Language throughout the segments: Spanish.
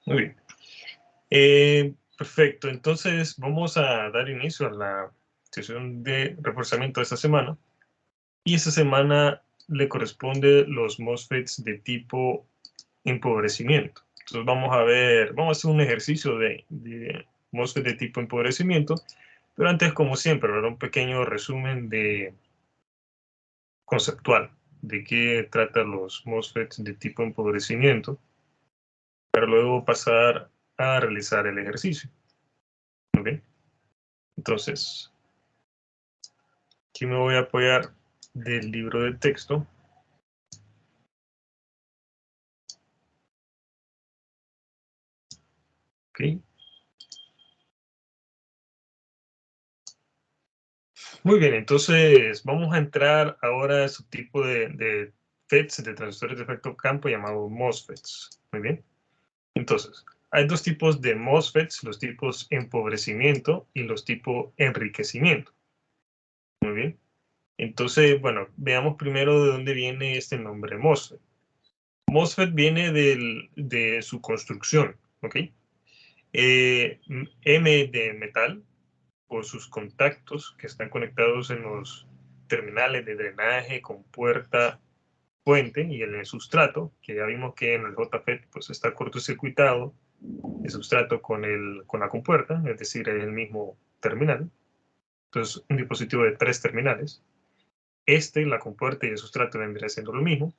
Muy bien. Perfecto. Entonces vamos a dar inicio a la sesión de reforzamiento de esta semana. Y esta semana le corresponde los MOSFETs de tipo empobrecimiento. Entonces vamos a hacer un ejercicio de MOSFET de tipo empobrecimiento. Pero antes, como siempre, haré un pequeño resumen conceptual de qué tratan los MOSFETs de tipo empobrecimiento, para luego pasar a realizar el ejercicio. ¿Ok? Entonces, aquí me voy a apoyar del libro de texto. ¿Ok? Muy bien, entonces vamos a entrar ahora a su tipo de FETs, de transistores de efecto campo, llamados MOSFETs. Muy bien. Entonces, hay dos tipos de MOSFETs, los tipos empobrecimiento y los tipos enriquecimiento. Muy bien. Entonces, bueno, veamos primero de dónde viene este nombre MOSFET. MOSFET viene de su construcción, ¿ok? M de metal, por sus contactos que están conectados en los terminales de drenaje, compuerta, fuente y en el sustrato, que ya vimos que en el JFET pues está cortocircuitado el sustrato con la compuerta, es decir, es el mismo terminal. Entonces, un dispositivo de 3 terminales. La compuerta y el sustrato vendría siendo lo mismo.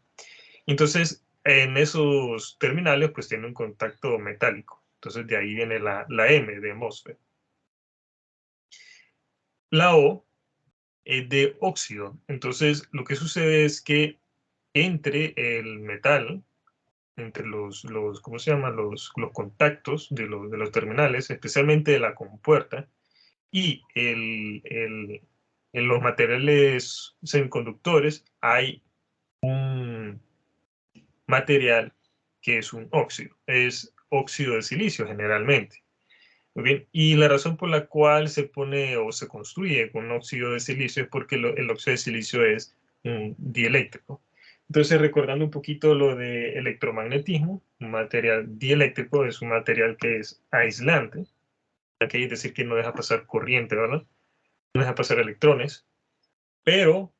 Entonces, en esos terminales pues tiene un contacto metálico. Entonces, de ahí viene la M de MOSFET. La O de óxido. Entonces, lo que sucede es que entre el metal, entre ¿cómo se llama? Los contactos de los terminales, especialmente de la compuerta, y en los materiales semiconductores hay un material que es un óxido. Es óxido de silicio generalmente. Muy bien, y la razón por la cual se pone o se construye con óxido de silicio es porque el óxido de silicio es un dieléctrico. Entonces, recordando un poquito lo de electromagnetismo, un material dieléctrico es un material que es aislante, aquí es decir que no deja pasar corriente, ¿verdad? No deja pasar electrones, pero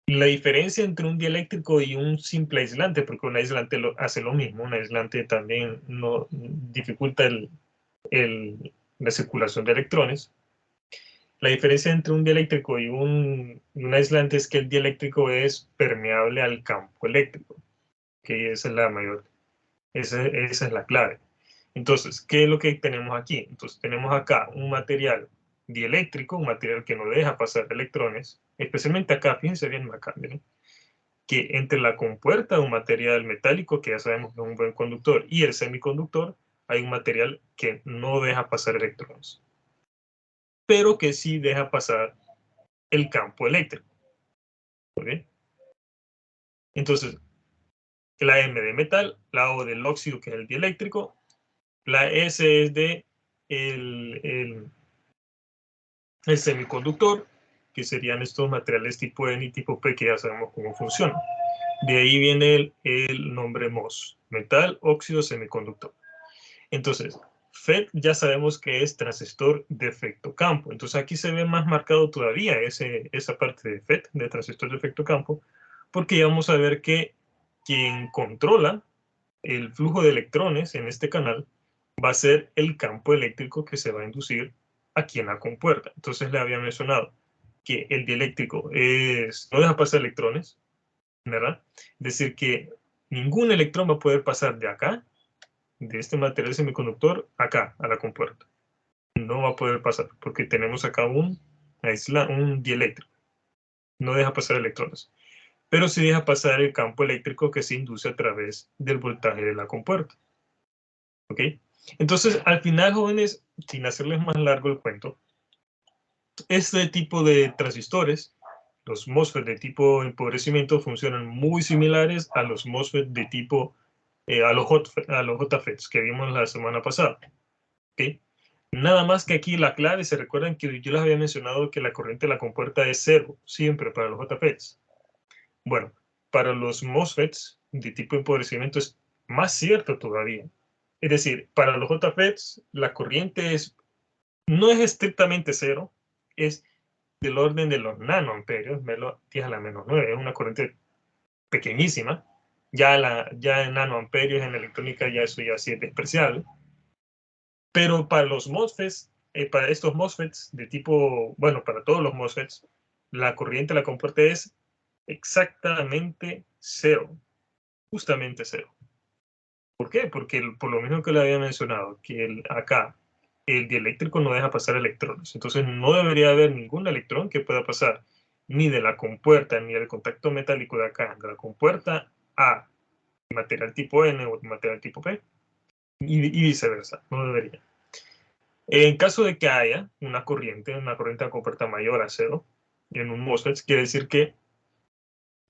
la diferencia entre un dieléctrico y un simple aislante, porque un aislante hace lo mismo, un aislante también no dificulta la circulación de electrones. La diferencia entre un dieléctrico y un aislante es que el dieléctrico es permeable al campo eléctrico, que esa es la mayor, esa es la clave. Entonces, ¿qué es lo que tenemos aquí? Entonces, tenemos acá un material dieléctrico, un material que no deja pasar electrones, especialmente acá, fíjense bien acá, ¿no? Que entre la compuerta de un material metálico, que ya sabemos que es un buen conductor, y el semiconductor, hay un material que no deja pasar electrones, pero que sí deja pasar el campo eléctrico. ¿Okay? Entonces, la M de metal, la O del óxido, que es el dieléctrico, la S es de el semiconductor, que serían estos materiales tipo N y tipo P, que ya sabemos cómo funcionan. De ahí viene el nombre MOS, metal, óxido, semiconductor. Entonces, FET ya sabemos que es transistor de efecto campo. Entonces aquí se ve más marcado todavía esa parte de FET, de transistor de efecto campo, porque ya vamos a ver que quien controla el flujo de electrones en este canal va a ser el campo eléctrico que se va a inducir aquí en la compuerta. Entonces le había mencionado que el dieléctrico no deja pasar electrones, ¿verdad? Es decir, que ningún electrón va a poder pasar de acá, de este material semiconductor, acá, a la compuerta. No va a poder pasar, porque tenemos acá un dieléctrico. No deja pasar electrones. Pero sí deja pasar el campo eléctrico que se induce a través del voltaje de la compuerta. ¿Ok? Entonces, al final, jóvenes, sin hacerles más largo el cuento, este tipo de transistores, los MOSFET de tipo empobrecimiento, funcionan muy similares a los MOSFET de tipo, a los JFETs que vimos la semana pasada. ¿Okay? Nada más que aquí la clave, se recuerdan que yo les había mencionado que la corriente de la compuerta es 0, siempre para los JFETs. Bueno, para los MOSFETs de tipo empobrecimiento es más cierto todavía. Es decir, para los JFETs, la corriente no es estrictamente cero, es del orden de los nanoamperios, 10 a la menos 9, es una corriente pequeñísima. Ya en nanoamperios en electrónica ya eso ya sí es despreciable. Pero para los MOSFETs, para estos MOSFETs de tipo, bueno, para todos los MOSFETs, la corriente, la compuerta es exactamente cero, justamente cero. ¿Por qué? Porque por lo mismo que le había mencionado, que acá el dieléctrico no deja pasar electrones. Entonces no debería haber ningún electrón que pueda pasar ni de la compuerta ni del contacto metálico de acá, de la compuerta a material tipo N o material tipo P, y viceversa. No debería. En caso de que haya una corriente de compuerta mayor a cero en un MOSFET, quiere decir que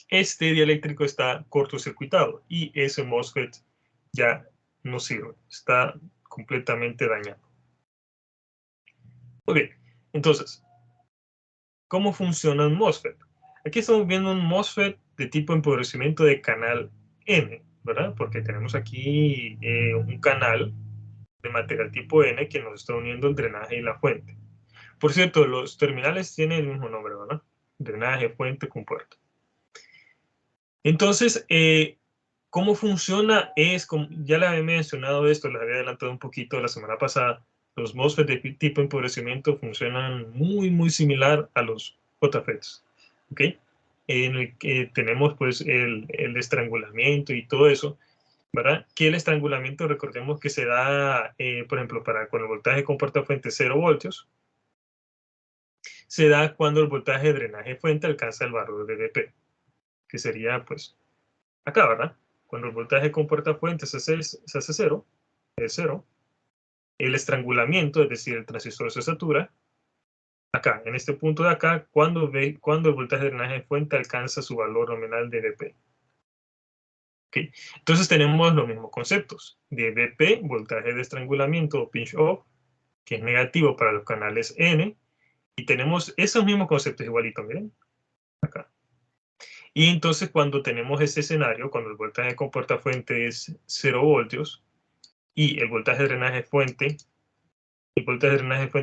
este dieléctrico está cortocircuitado y ese MOSFET ya no sirve, está completamente dañado. Muy bien, entonces, ¿cómo funciona un MOSFET? Aquí estamos viendo un MOSFET de tipo empobrecimiento de canal N, ¿verdad? Porque tenemos aquí un canal de material tipo N que nos está uniendo el drenaje y la fuente. Por cierto, los terminales tienen el mismo nombre, ¿verdad? Drenaje, fuente, compuerta. Entonces, ¿cómo funciona? Como ya les había mencionado esto, les había adelantado un poquito la semana pasada. Los MOSFET de tipo empobrecimiento funcionan muy similar a los JFETs, ¿ok? En el que tenemos pues el estrangulamiento y todo eso, ¿verdad? Que el estrangulamiento, recordemos que se da, por ejemplo, con el voltaje compuerta fuente 0 voltios, se da cuando el voltaje de drenaje fuente alcanza el valor de dp, que sería pues acá, ¿verdad? Cuando el voltaje compuerta fuente se hace cero, es cero, el estrangulamiento, es decir, el transistor se satura, acá, en este punto de acá, cuando el voltaje de drenaje fuente alcanza su valor nominal de dp. ¿Okay? Entonces tenemos los mismos conceptos de dp, voltaje de estrangulamiento o pinch off, que es negativo para los canales N, y tenemos esos mismos conceptos igualitos, miren, acá. Y entonces cuando tenemos ese escenario, cuando el voltaje compuerta fuente es 0 voltios y el voltaje de drenaje fuente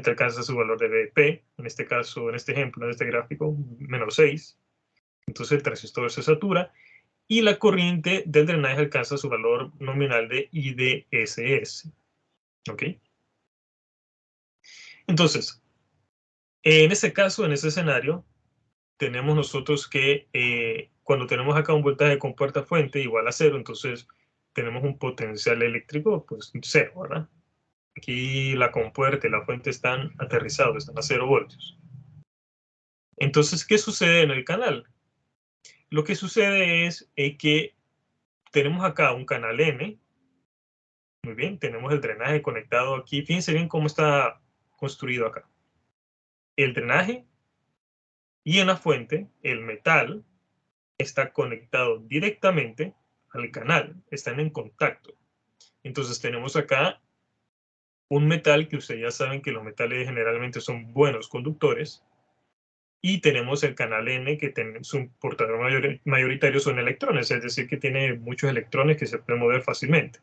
alcanza su valor de dp, en este caso, en este ejemplo, en este gráfico, menos 6, entonces el transistor se satura y la corriente del drenaje alcanza su valor nominal de IDSS. ¿Ok? Entonces, en ese caso, en ese escenario, tenemos nosotros que cuando tenemos acá un voltaje de compuerta fuente igual a 0, entonces tenemos un potencial eléctrico, pues 0, ¿verdad? Aquí la compuerta y la fuente están aterrizados, están a 0 voltios. Entonces, ¿qué sucede en el canal? Lo que sucede es que tenemos acá un canal N. Muy bien, tenemos el drenaje conectado aquí. Fíjense bien cómo está construido acá. El drenaje y en la fuente, el metal está conectado directamente al canal. Están en contacto. Entonces tenemos acá un metal que ustedes ya saben que los metales generalmente son buenos conductores. Y tenemos el canal N, que su portador mayoritario son electrones, es decir, que tiene muchos electrones que se pueden mover fácilmente.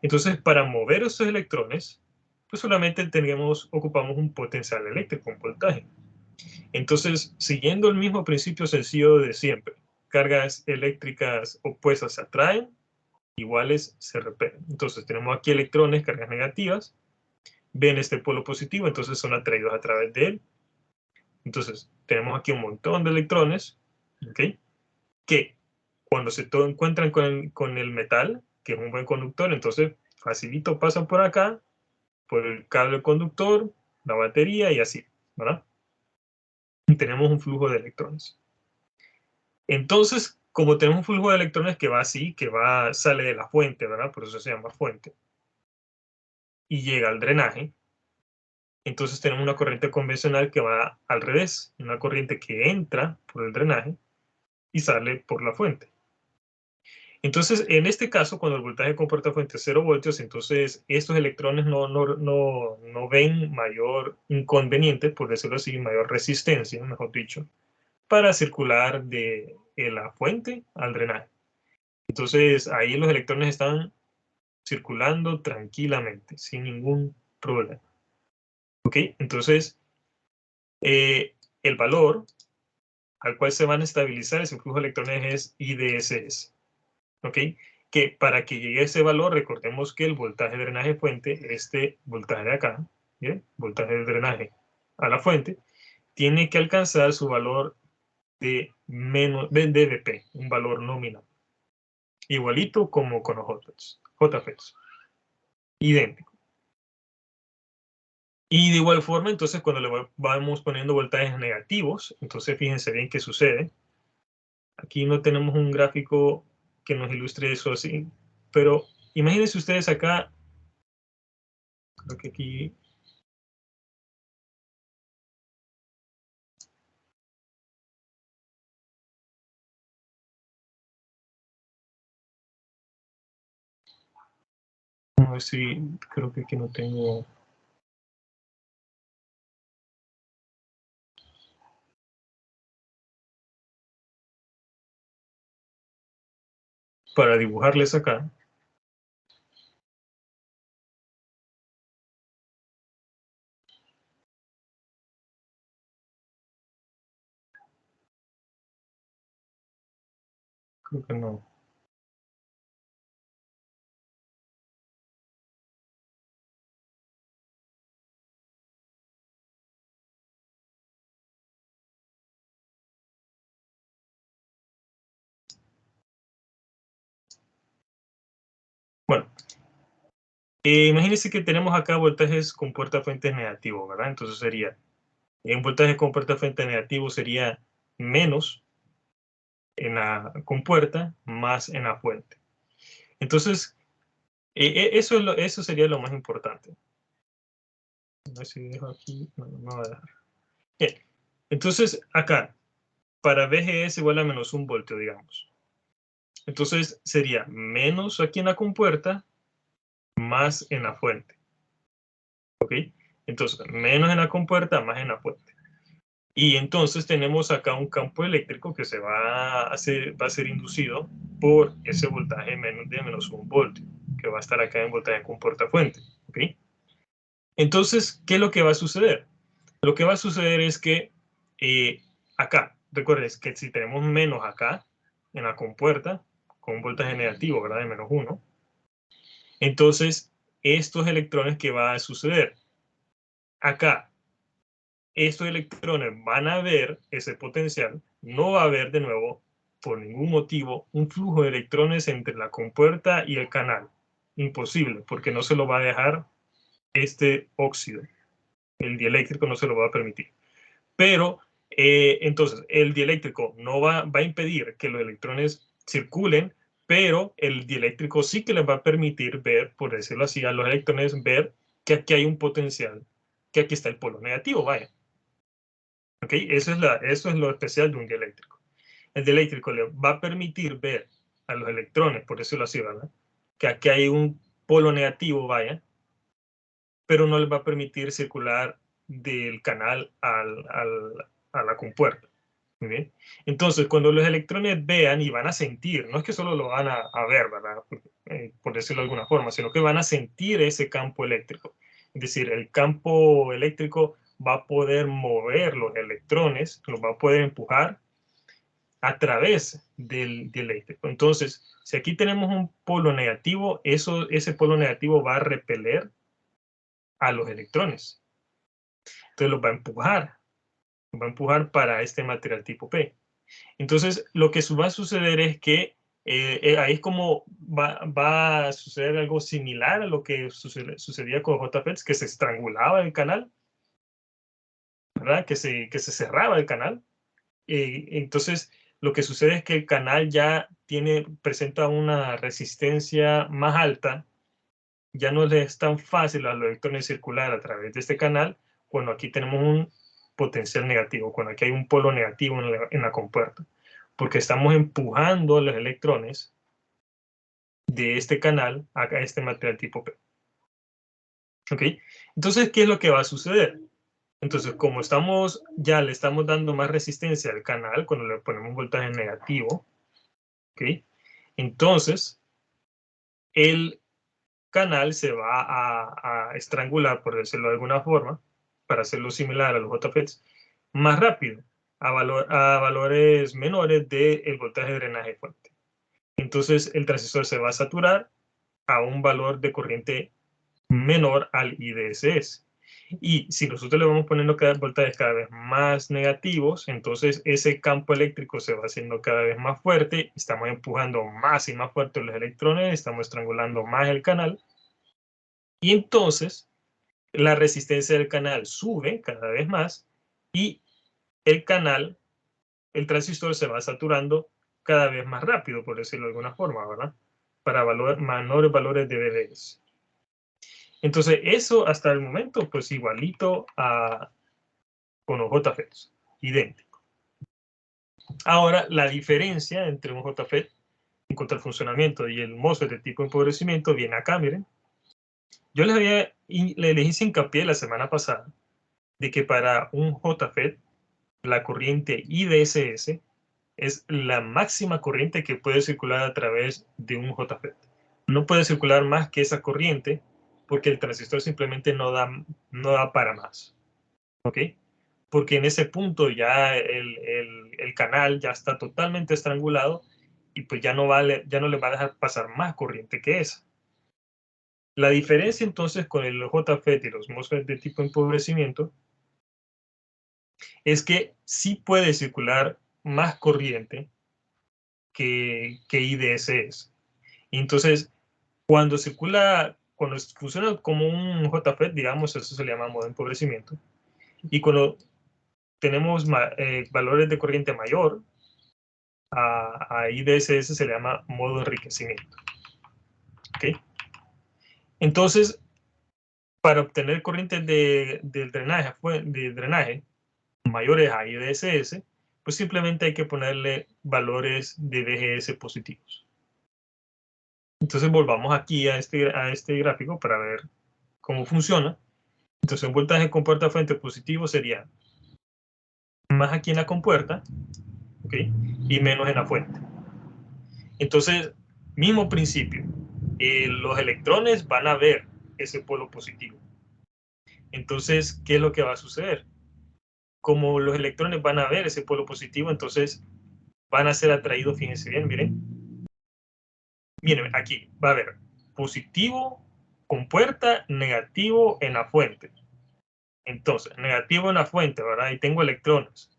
Entonces, para mover esos electrones, pues solamente ocupamos un potencial eléctrico, un voltaje. Entonces, siguiendo el mismo principio sencillo de siempre, cargas eléctricas opuestas se atraen, iguales se repelen. Entonces, tenemos aquí electrones, cargas negativas, ven este polo positivo, entonces son atraídos a través de él. Entonces, tenemos aquí un montón de electrones, ¿ok? Que cuando se encuentran con el metal, que es un buen conductor, entonces facilito pasan por acá, por el cable conductor, la batería y así, ¿verdad? Y tenemos un flujo de electrones. Entonces, como tenemos un flujo de electrones que va así, sale de la fuente, ¿verdad? Por eso se llama fuente, y llega al drenaje, entonces tenemos una corriente convencional que va al revés, una corriente que entra por el drenaje y sale por la fuente. Entonces, en este caso, cuando el voltaje compuerta fuente es 0 voltios, entonces estos electrones no ven mayor inconveniente, por decirlo así, mayor resistencia, mejor dicho, para circular de la fuente al drenaje. Entonces, ahí los electrones están circulando tranquilamente, sin ningún problema. ¿Ok? Entonces, el valor al cual se van a estabilizar ese flujo de electrones es IDSS. ¿Ok? Que para que llegue a ese valor, recordemos que el voltaje de drenaje fuente, este voltaje de acá, ¿bien? Voltaje de drenaje a la fuente, tiene que alcanzar su valor de menos de dVp, un valor nominal. Igualito como con los JFETs. Idéntico. Y de igual forma, entonces, cuando le vamos poniendo voltajes negativos, entonces fíjense bien qué sucede. Aquí no tenemos un gráfico que nos ilustre eso así, pero imagínense ustedes acá, creo que aquí, no sé si, creo que aquí no tengo, para dibujarles acá. Creo que no. Bueno, imagínense que tenemos acá voltajes con puerta fuentes negativos, ¿verdad? Entonces sería, un voltaje con puerta fuente negativo sería menos en la compuerta más en la fuente. Entonces, eso sería lo más importante. A ver si dejo aquí, no, no va a dejar. Bien. Entonces, acá, para VGS igual a menos 1 voltio, digamos. Entonces, sería menos aquí en la compuerta, más en la fuente. ¿Ok? Entonces, menos en la compuerta, más en la fuente. Y entonces tenemos acá un campo eléctrico que va a ser inducido por ese voltaje de menos 1 voltio, que va a estar acá en voltaje con puerta-fuente. ¿Ok? Entonces, ¿qué es lo que va a suceder? Lo que va a suceder es que acá, recuerden que si tenemos menos acá, en la compuerta, con un voltaje negativo, ¿verdad? De menos 1, entonces, estos electrones, ¿qué va a suceder? Acá, estos electrones van a ver ese potencial, no va a haber de nuevo, por ningún motivo, un flujo de electrones entre la compuerta y el canal. Imposible, porque no se lo va a dejar este óxido. El dieléctrico no se lo va a permitir. Pero, entonces, el dieléctrico no va a impedir que los electrones circulen, pero el dieléctrico sí que les va a permitir ver, por decirlo así, a los electrones ver que aquí hay un potencial, que aquí está el polo negativo, vaya. ¿Ok? Eso es lo especial de un dieléctrico. El dieléctrico le va a permitir ver a los electrones, por decirlo así, ¿verdad? Que aquí hay un polo negativo, vaya, pero no les va a permitir circular del canal a la compuerta. Muy bien. Entonces, cuando los electrones vean y van a sentir, no es que solo lo van a ver, ¿verdad? Por decirlo de alguna forma, sino que van a sentir ese campo eléctrico. Es decir, el campo eléctrico va a poder mover los electrones, los va a poder empujar a través del eléctrico. Entonces, si aquí tenemos un polo negativo, ese polo negativo va a repeler a los electrones. Entonces los va a empujar para este material tipo P. Entonces, lo que va a suceder es que ahí es como va a suceder algo similar a lo que sucedía con JFETs, que se estrangulaba el canal, ¿verdad? Que se cerraba el canal. Entonces, lo que sucede es que el canal ya presenta una resistencia más alta, ya no les es tan fácil a los electrones circular a través de este canal cuando aquí tenemos un potencial negativo, cuando aquí hay un polo negativo en la compuerta, porque estamos empujando a los electrones de este canal a este material tipo P. ¿Ok? Entonces, ¿qué es lo que va a suceder? Entonces, como ya le estamos dando más resistencia al canal cuando le ponemos un voltaje negativo, ¿ok? Entonces, el canal se va a estrangular, por decirlo de alguna forma, para hacerlo similar a los JFETs, más rápido, a valores menores del voltaje de drenaje fuente. Entonces, el transistor se va a saturar a un valor de corriente menor al IDSS. Y si nosotros le vamos poniendo cada voltajes cada vez más negativos, entonces ese campo eléctrico se va haciendo cada vez más fuerte, estamos empujando más y más fuerte los electrones, estamos estrangulando más el canal, y entonces la resistencia del canal sube cada vez más y el canal, el transistor se va saturando cada vez más rápido, por decirlo de alguna forma, ¿verdad? Para menores valores de dBs. Entonces, eso hasta el momento, pues igualito con los JFETs, idéntico. Ahora, la diferencia entre un JFET en cuanto al funcionamiento y el MOSFET de tipo empobrecimiento viene acá, miren. Yo les hice hincapié la semana pasada de que para un JFET, la corriente IDSS es la máxima corriente que puede circular a través de un JFET. No puede circular más que esa corriente porque el transistor simplemente no da para más. ¿Ok? Porque en ese punto ya el canal ya está totalmente estrangulado y pues ya no le va a dejar pasar más corriente que esa. La diferencia entonces con el JFET y los MOSFET de tipo empobrecimiento es que sí puede circular más corriente que IDSS. Entonces, cuando funciona como un JFET, digamos, eso se le llama modo de empobrecimiento, y cuando tenemos valores de corriente mayor, a IDSS se le llama modo de enriquecimiento. ¿Okay? Entonces, para obtener corrientes de drenaje mayores a IDSS, pues simplemente hay que ponerle valores de VGS positivos. Entonces volvamos aquí a este gráfico para ver cómo funciona. Entonces un voltaje con puerta fuente positivo sería más aquí en la compuerta, ¿okay? Y menos en la fuente. Entonces, mismo principio, los electrones van a ver ese polo positivo. Entonces, ¿qué es lo que va a suceder? Como los electrones van a ver ese polo positivo, entonces van a ser atraídos, fíjense bien, miren. Miren, aquí va a haber positivo con puerta, negativo en la fuente. Entonces, negativo en la fuente, ¿verdad? Ahí tengo electrones.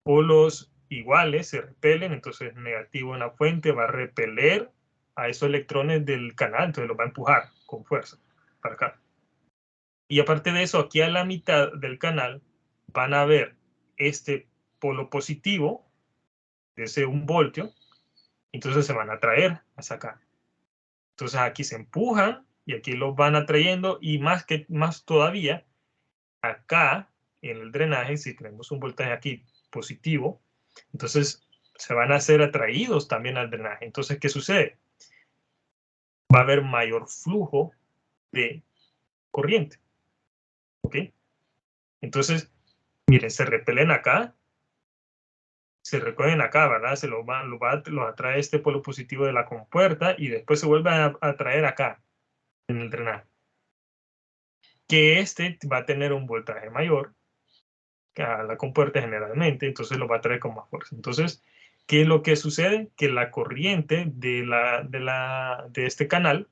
Polos iguales se repelen, entonces negativo en la fuente va a repeler a esos electrones del canal, entonces los va a empujar con fuerza para acá. Y aparte de eso, aquí a la mitad del canal van a ver este polo positivo de ese 1 voltio, entonces se van a traer hacia acá. Entonces aquí se empujan y aquí los van atrayendo y más todavía, acá en el drenaje, si tenemos un voltaje aquí positivo, entonces se van a ser atraídos también al drenaje. Entonces, ¿qué sucede? Va a haber mayor flujo de corriente. ¿Ok? Entonces, miren, se repelen acá, se recogen acá, ¿verdad? Los atrae este polo positivo de la compuerta y después se vuelve a atraer acá, en el drenaje. Que este va a tener un voltaje mayor que a la compuerta generalmente, entonces lo va a traer con más fuerza. Entonces, ¿qué es lo que sucede? Que la corriente de este canal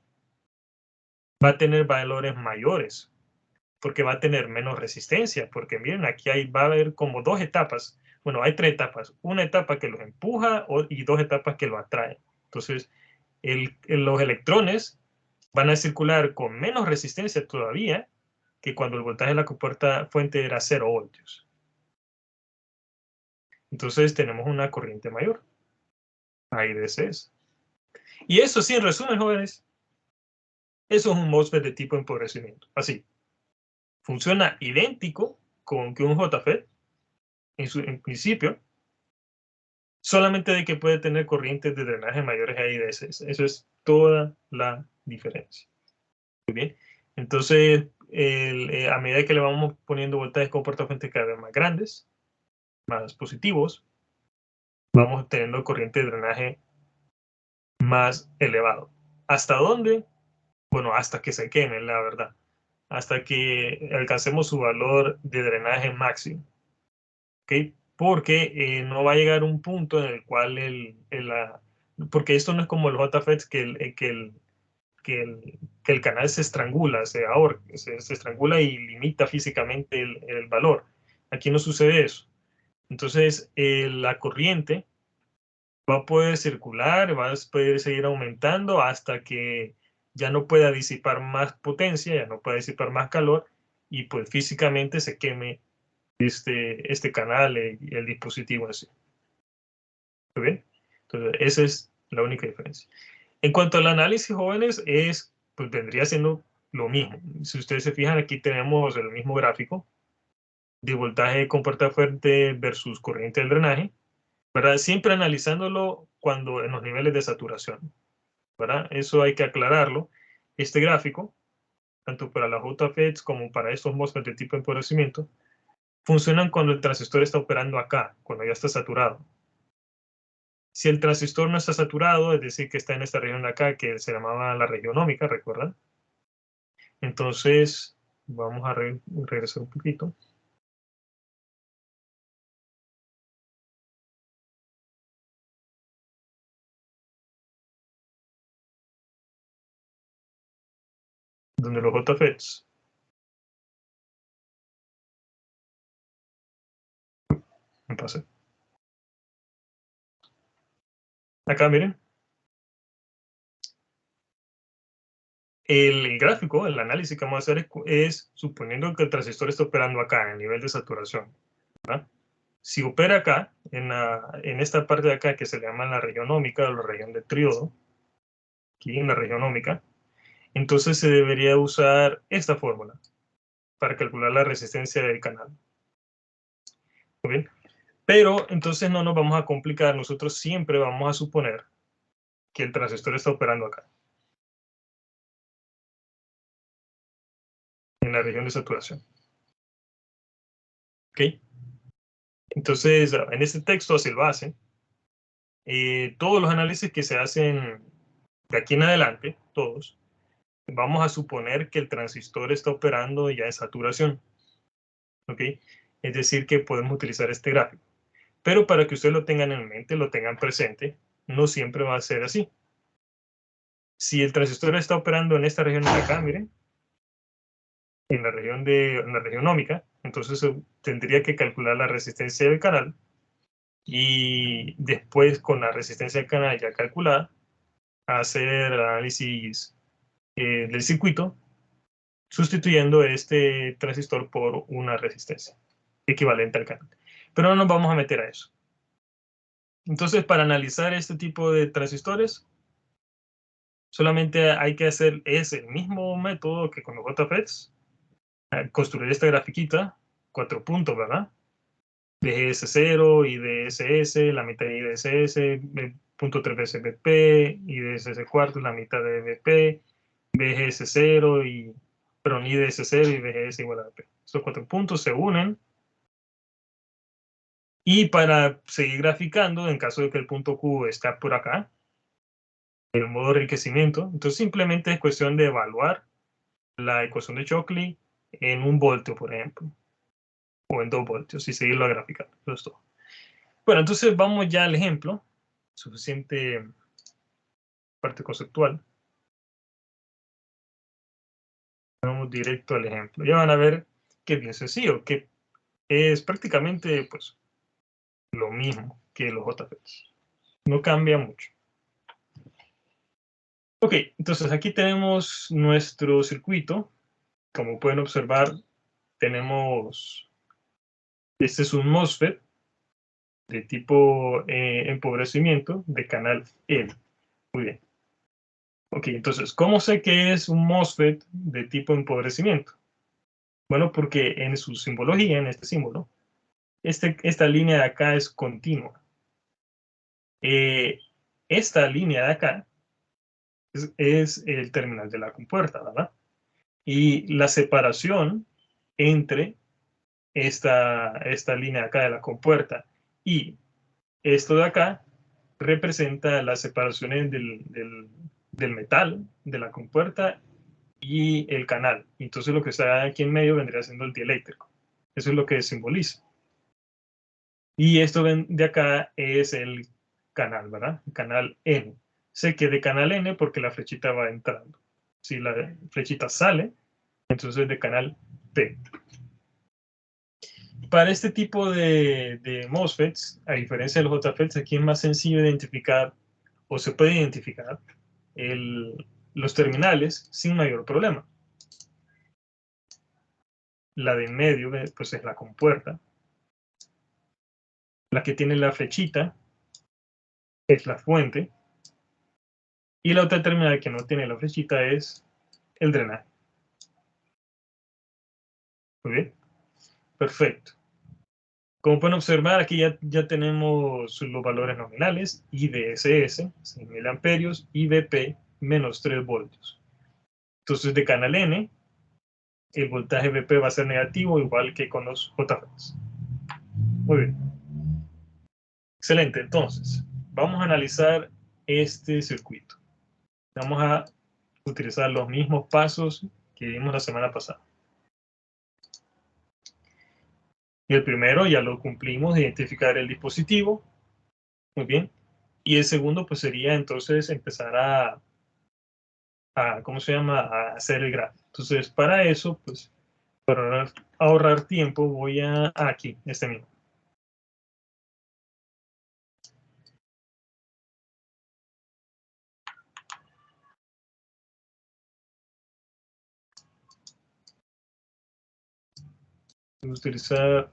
va a tener valores mayores, porque va a tener menos resistencia, porque miren, aquí va a haber como 2 etapas. Bueno, hay 3 etapas. Una etapa que los empuja y 2 etapas que lo atraen. Entonces, los electrones van a circular con menos resistencia todavía que cuando el voltaje de la compuerta fuente era 0 voltios. Entonces tenemos una corriente mayor. Ahí IDSS. Y eso sí, en resumen, jóvenes, eso es un MOSFET de tipo empobrecimiento. Así. Funciona idéntico con que un JFET en principio, solamente de que puede tener corrientes de drenaje mayores a IDSS. Eso es toda la diferencia. Muy bien. Entonces, a medida que le vamos poniendo voltajes con puerta fuente cada vez más grandes, más positivos, vamos teniendo corriente de drenaje más elevado. ¿Hasta dónde? Bueno, hasta que se queme, la verdad. Hasta que alcancemos su valor de drenaje máximo. ¿Ok? Porque no va a llegar un punto en el cual porque esto no es como el JFET que el canal se estrangula, se ahorca, se estrangula y limita físicamente el valor. Aquí no sucede eso. Entonces, la corriente va a poder circular, va a poder seguir aumentando hasta que ya no pueda disipar más potencia, ya no pueda disipar más calor y pues físicamente se queme este canal y el dispositivo en sí. ¿Está bien? Entonces, esa es la única diferencia. En cuanto al análisis, jóvenes, pues vendría siendo lo mismo. Si ustedes se fijan, aquí tenemos el mismo gráfico de voltaje de compuerta fuerte versus corriente del drenaje, ¿verdad? Siempre analizándolo cuando en los niveles de saturación, ¿verdad? Eso hay que aclararlo. Este gráfico, tanto para las JFETs como para estos MOSFET de tipo de empobrecimiento, funcionan cuando el transistor está operando acá, cuando ya está saturado. Si el transistor no está saturado, es decir, que está en esta región de acá, que se llamaba la región óhmica, ¿recuerdan? Entonces, vamos a regresar un poquito. Donde los JFETs. Me pasé. Acá, miren. El gráfico, el análisis que vamos a hacer es suponiendo que el transistor está operando acá, en el nivel de saturación, ¿verdad? Si opera acá, en esta parte de acá que se le llama la región óhmica o la región de triodo, aquí en la región óhmica, entonces se debería usar esta fórmula para calcular la resistencia del canal. ¿Muy bien? Pero entonces no nos vamos a complicar, nosotros siempre vamos a suponer que el transistor está operando acá, en la región de saturación. ¿Ok? Entonces, en este texto así lo hace. Todos los análisis que se hacen de aquí en adelante, todos, vamos a suponer que el transistor está operando ya en saturación. ¿Ok? Es decir, que podemos utilizar este gráfico. Pero para que ustedes lo tengan en mente, lo tengan presente, no siempre va a ser así. Si el transistor está operando en esta región de acá, miren, en la región óhmica, entonces tendría que calcular la resistencia del canal y después con la resistencia del canal ya calculada, hacer el análisis del circuito sustituyendo este transistor por una resistencia equivalente al canal. Pero no nos vamos a meter a eso. Entonces, para analizar este tipo de transistores, solamente hay que hacer el mismo método que con los JFETs, construir esta grafiquita, 4 puntos, ¿verdad? DGS0, IDSS, la mitad de IDSS, punto 3 veces BP, IDSS cuarto, la mitad de BP, BGS0 perdón, IDS0 y BGS igual a BP. Estos 4 puntos se unen. Y para seguir graficando, en caso de que el punto Q esté por acá, el modo enriquecimiento, entonces simplemente es cuestión de evaluar la ecuación de Shockley en 1 voltio, por ejemplo, o en 2 voltios, y seguirlo graficando. Eso es todo. Bueno, entonces vamos ya al ejemplo. Suficiente parte conceptual. Vamos directo al ejemplo. Ya van a ver que es bien sencillo, que es prácticamente pues, lo mismo que los JFETs. No cambia mucho. Ok, entonces aquí tenemos nuestro circuito. Como pueden observar, tenemos, este es un MOSFET de tipo empobrecimiento de canal L. Muy bien. Ok, entonces, ¿cómo sé que es un MOSFET de tipo empobrecimiento? Bueno, porque en su simbología, en este símbolo, esta línea de acá es continua. Esta línea de acá es el terminal de la compuerta, ¿verdad? Y la separación entre esta línea de acá de la compuerta y esto de acá representa las separaciones del metal, de la compuerta y el canal. Entonces lo que está aquí en medio vendría siendo el dieléctrico. Eso es lo que simboliza. Y esto de acá es el canal, ¿verdad? El canal N. Sé que de canal N porque la flechita va entrando. Si la flechita sale, entonces de canal P. Para este tipo de MOSFETs, a diferencia de los JFETs, aquí es más sencillo identificar, o se puede identificar, los terminales sin mayor problema. La de en medio, pues es la compuerta. La que tiene la flechita es la fuente. Y la otra terminal que no tiene la flechita es el drenaje. Muy bien. Perfecto. Como pueden observar, aquí ya tenemos los valores nominales, IDSS, 6.000 amperios, y BP, menos 3 voltios. Entonces, de canal N, el voltaje BP va a ser negativo, igual que con los JFETs. Muy bien. Excelente. Entonces, vamos a analizar este circuito. Vamos a utilizar los mismos pasos que vimos la semana pasada. Y el primero ya lo cumplimos, identificar el dispositivo. Muy bien. Y el segundo, pues sería entonces empezar ¿cómo se llama? A hacer el gráfico. Entonces, para eso, pues, para ahorrar tiempo, voy aquí, este mismo. Voy a utilizar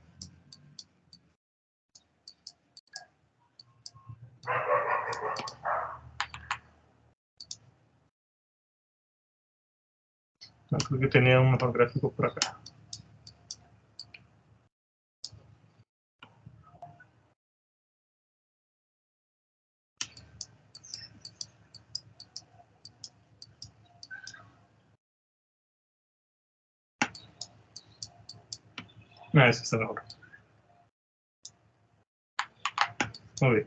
creo que tenía un mejor gráfico por acá. Ese está mejor. Muy bien.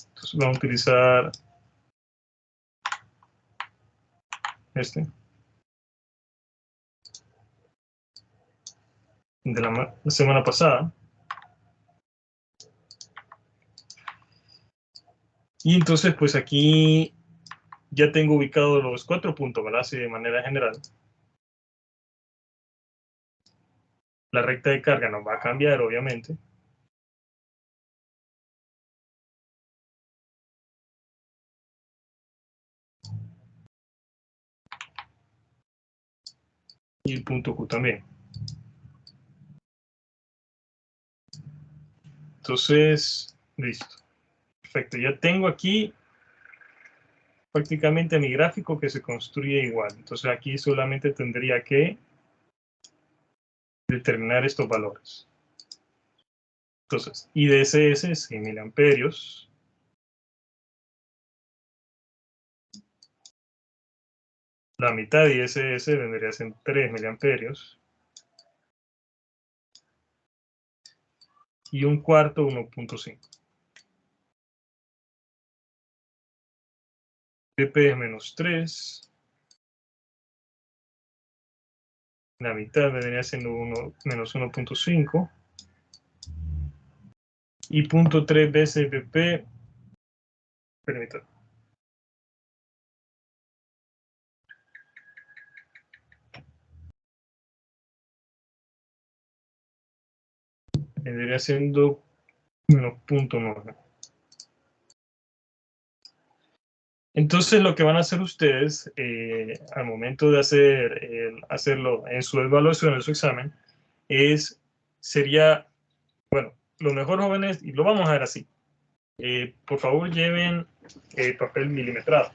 Entonces vamos a utilizar este. De la semana pasada. Y entonces, pues aquí ya tengo ubicados los 4 puntos, ¿verdad? Así de manera general. La recta de carga nos va a cambiar, obviamente. Y el punto Q también. Entonces, listo. Perfecto. Ya tengo aquí prácticamente mi gráfico que se construye igual. Entonces aquí solamente tendría que determinar estos valores. Entonces, IDSS, 6.000 amperios. La mitad de IDSS vendría a ser 3.000 amperios. Y un cuarto, 1.5. PP es menos 3. La mitad vendría siendo menos 1.5. Y 0.3 veces PP, permítanme. Vendría siendo menos 0.9. Entonces lo que van a hacer ustedes al momento de hacerlo en su evaluación, en su examen, sería, bueno, lo mejor jóvenes, y lo vamos a ver así, por favor lleven papel milimetrado,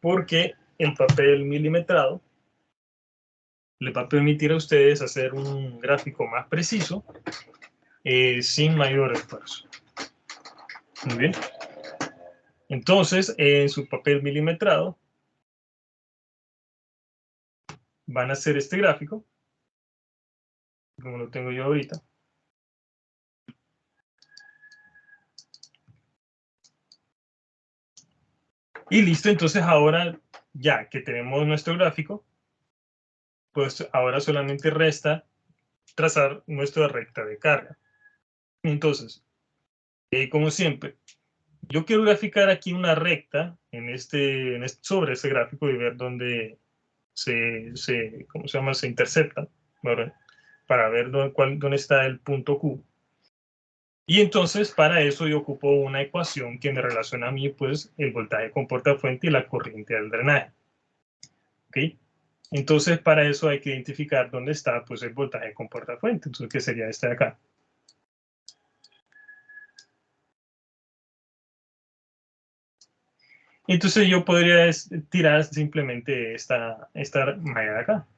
porque el papel milimetrado les va a permitir a ustedes hacer un gráfico más preciso sin mayor esfuerzo. Muy bien. Entonces, en su papel milimetrado van a hacer este gráfico, como lo tengo yo ahorita. Y listo, entonces ahora ya que tenemos nuestro gráfico, pues ahora solamente resta trazar nuestra recta de carga. Entonces, como siempre, yo quiero graficar aquí una recta sobre ese gráfico y ver dónde ¿cómo se llama? Se intercepta, ¿verdad? Para ver dónde está el punto Q. Y entonces para eso yo ocupo una ecuación que me relaciona a mí pues el voltaje con portafuente y la corriente del drenaje. ¿Ok? Entonces para eso hay que identificar dónde está pues el voltaje con portafuente. Entonces, ¿qué sería este de acá? Entonces yo podría tirar simplemente esta malla de acá.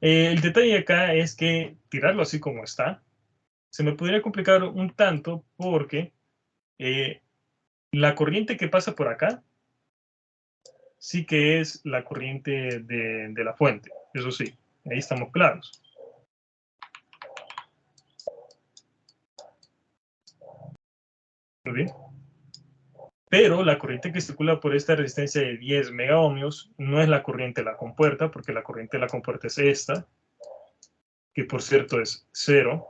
El detalle acá es que tirarlo así como está, se me podría complicar un tanto porque la corriente que pasa por acá sí que es la corriente de la fuente, eso sí, ahí estamos claros. Muy bien. Pero la corriente que circula por esta resistencia de 10 megaohmios no es la corriente de la compuerta, porque la corriente de la compuerta es esta, que por cierto es 0.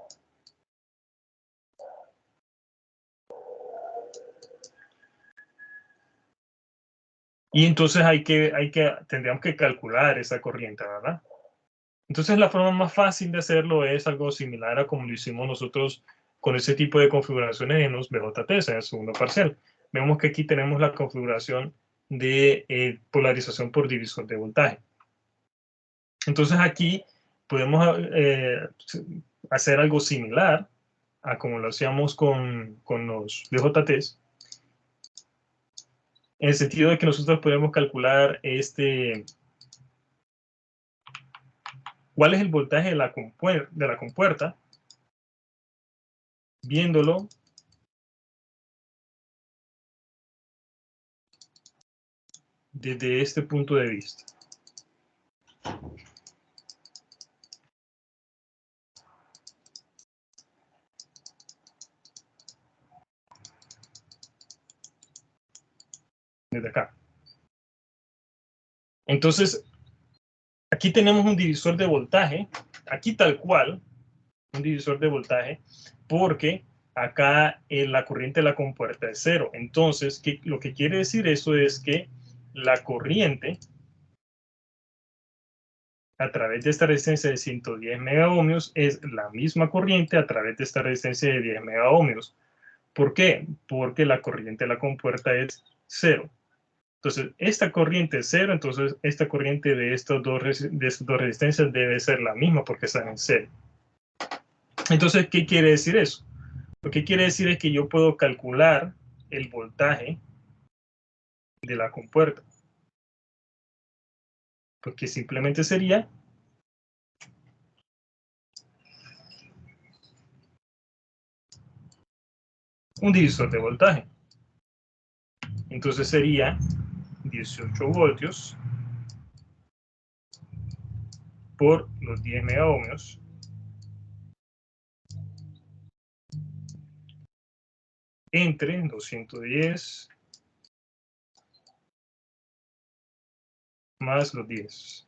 Y entonces tendríamos que calcular esa corriente, ¿verdad? Entonces la forma más fácil de hacerlo es algo similar a como lo hicimos nosotros con ese tipo de configuraciones en los BJTs, en el segundo parcial. Vemos que aquí tenemos la configuración de polarización por divisor de voltaje. Entonces aquí podemos hacer algo similar a como lo hacíamos con los BJTs, en el sentido de que nosotros podemos calcular cuál es el voltaje de la compuerta, viéndolo desde este punto de vista. Desde acá. Entonces, aquí tenemos un divisor de voltaje, aquí tal cual, un divisor de voltaje, porque acá la corriente de la compuerta es 0. Entonces, lo que quiere decir eso es que la corriente a través de esta resistencia de 110 megaohmios es la misma corriente a través de esta resistencia de 10 megaohmios. ¿Por qué? Porque la corriente de la compuerta es 0. Entonces, esta corriente es 0, entonces esta corriente de estas dos resistencias debe ser la misma porque están en 0. Entonces, ¿qué quiere decir eso? Lo que quiere decir es que yo puedo calcular el voltaje de la compuerta, porque simplemente sería un divisor de voltaje. Entonces sería 18 voltios por los 10 megaohmios entre 210 más los 10.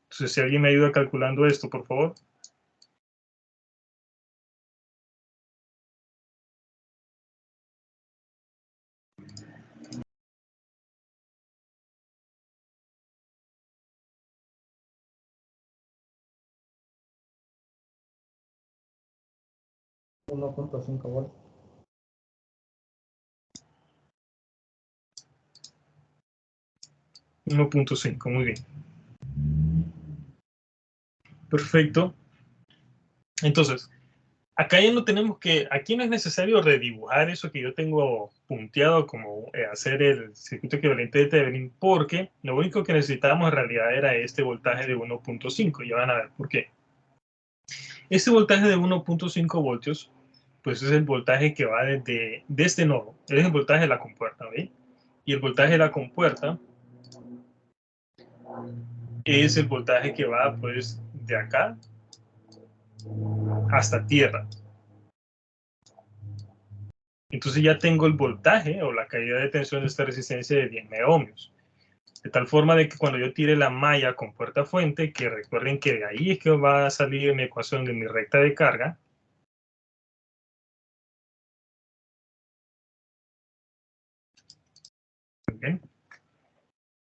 Entonces, si alguien me ayuda calculando esto, por favor. 1.5 voltios. 1.5, muy bien. Perfecto. Entonces, acá ya no tenemos aquí no es necesario redibujar eso que yo tengo punteado como hacer el circuito equivalente de Thevenin, porque lo único que necesitábamos en realidad era este voltaje de 1.5. Ya van a ver por qué. Este voltaje de 1.5 voltios, pues es el voltaje que va de este nodo, es el voltaje de la compuerta, ¿ve? Y el voltaje de la compuerta es el voltaje que va pues de acá hasta tierra. Entonces ya tengo el voltaje o la caída de tensión de esta resistencia de 10 megaohmios. De tal forma de que cuando yo tire la malla con puerta fuente, que recuerden que de ahí es que va a salir mi ecuación de mi recta de carga. ¿Okay?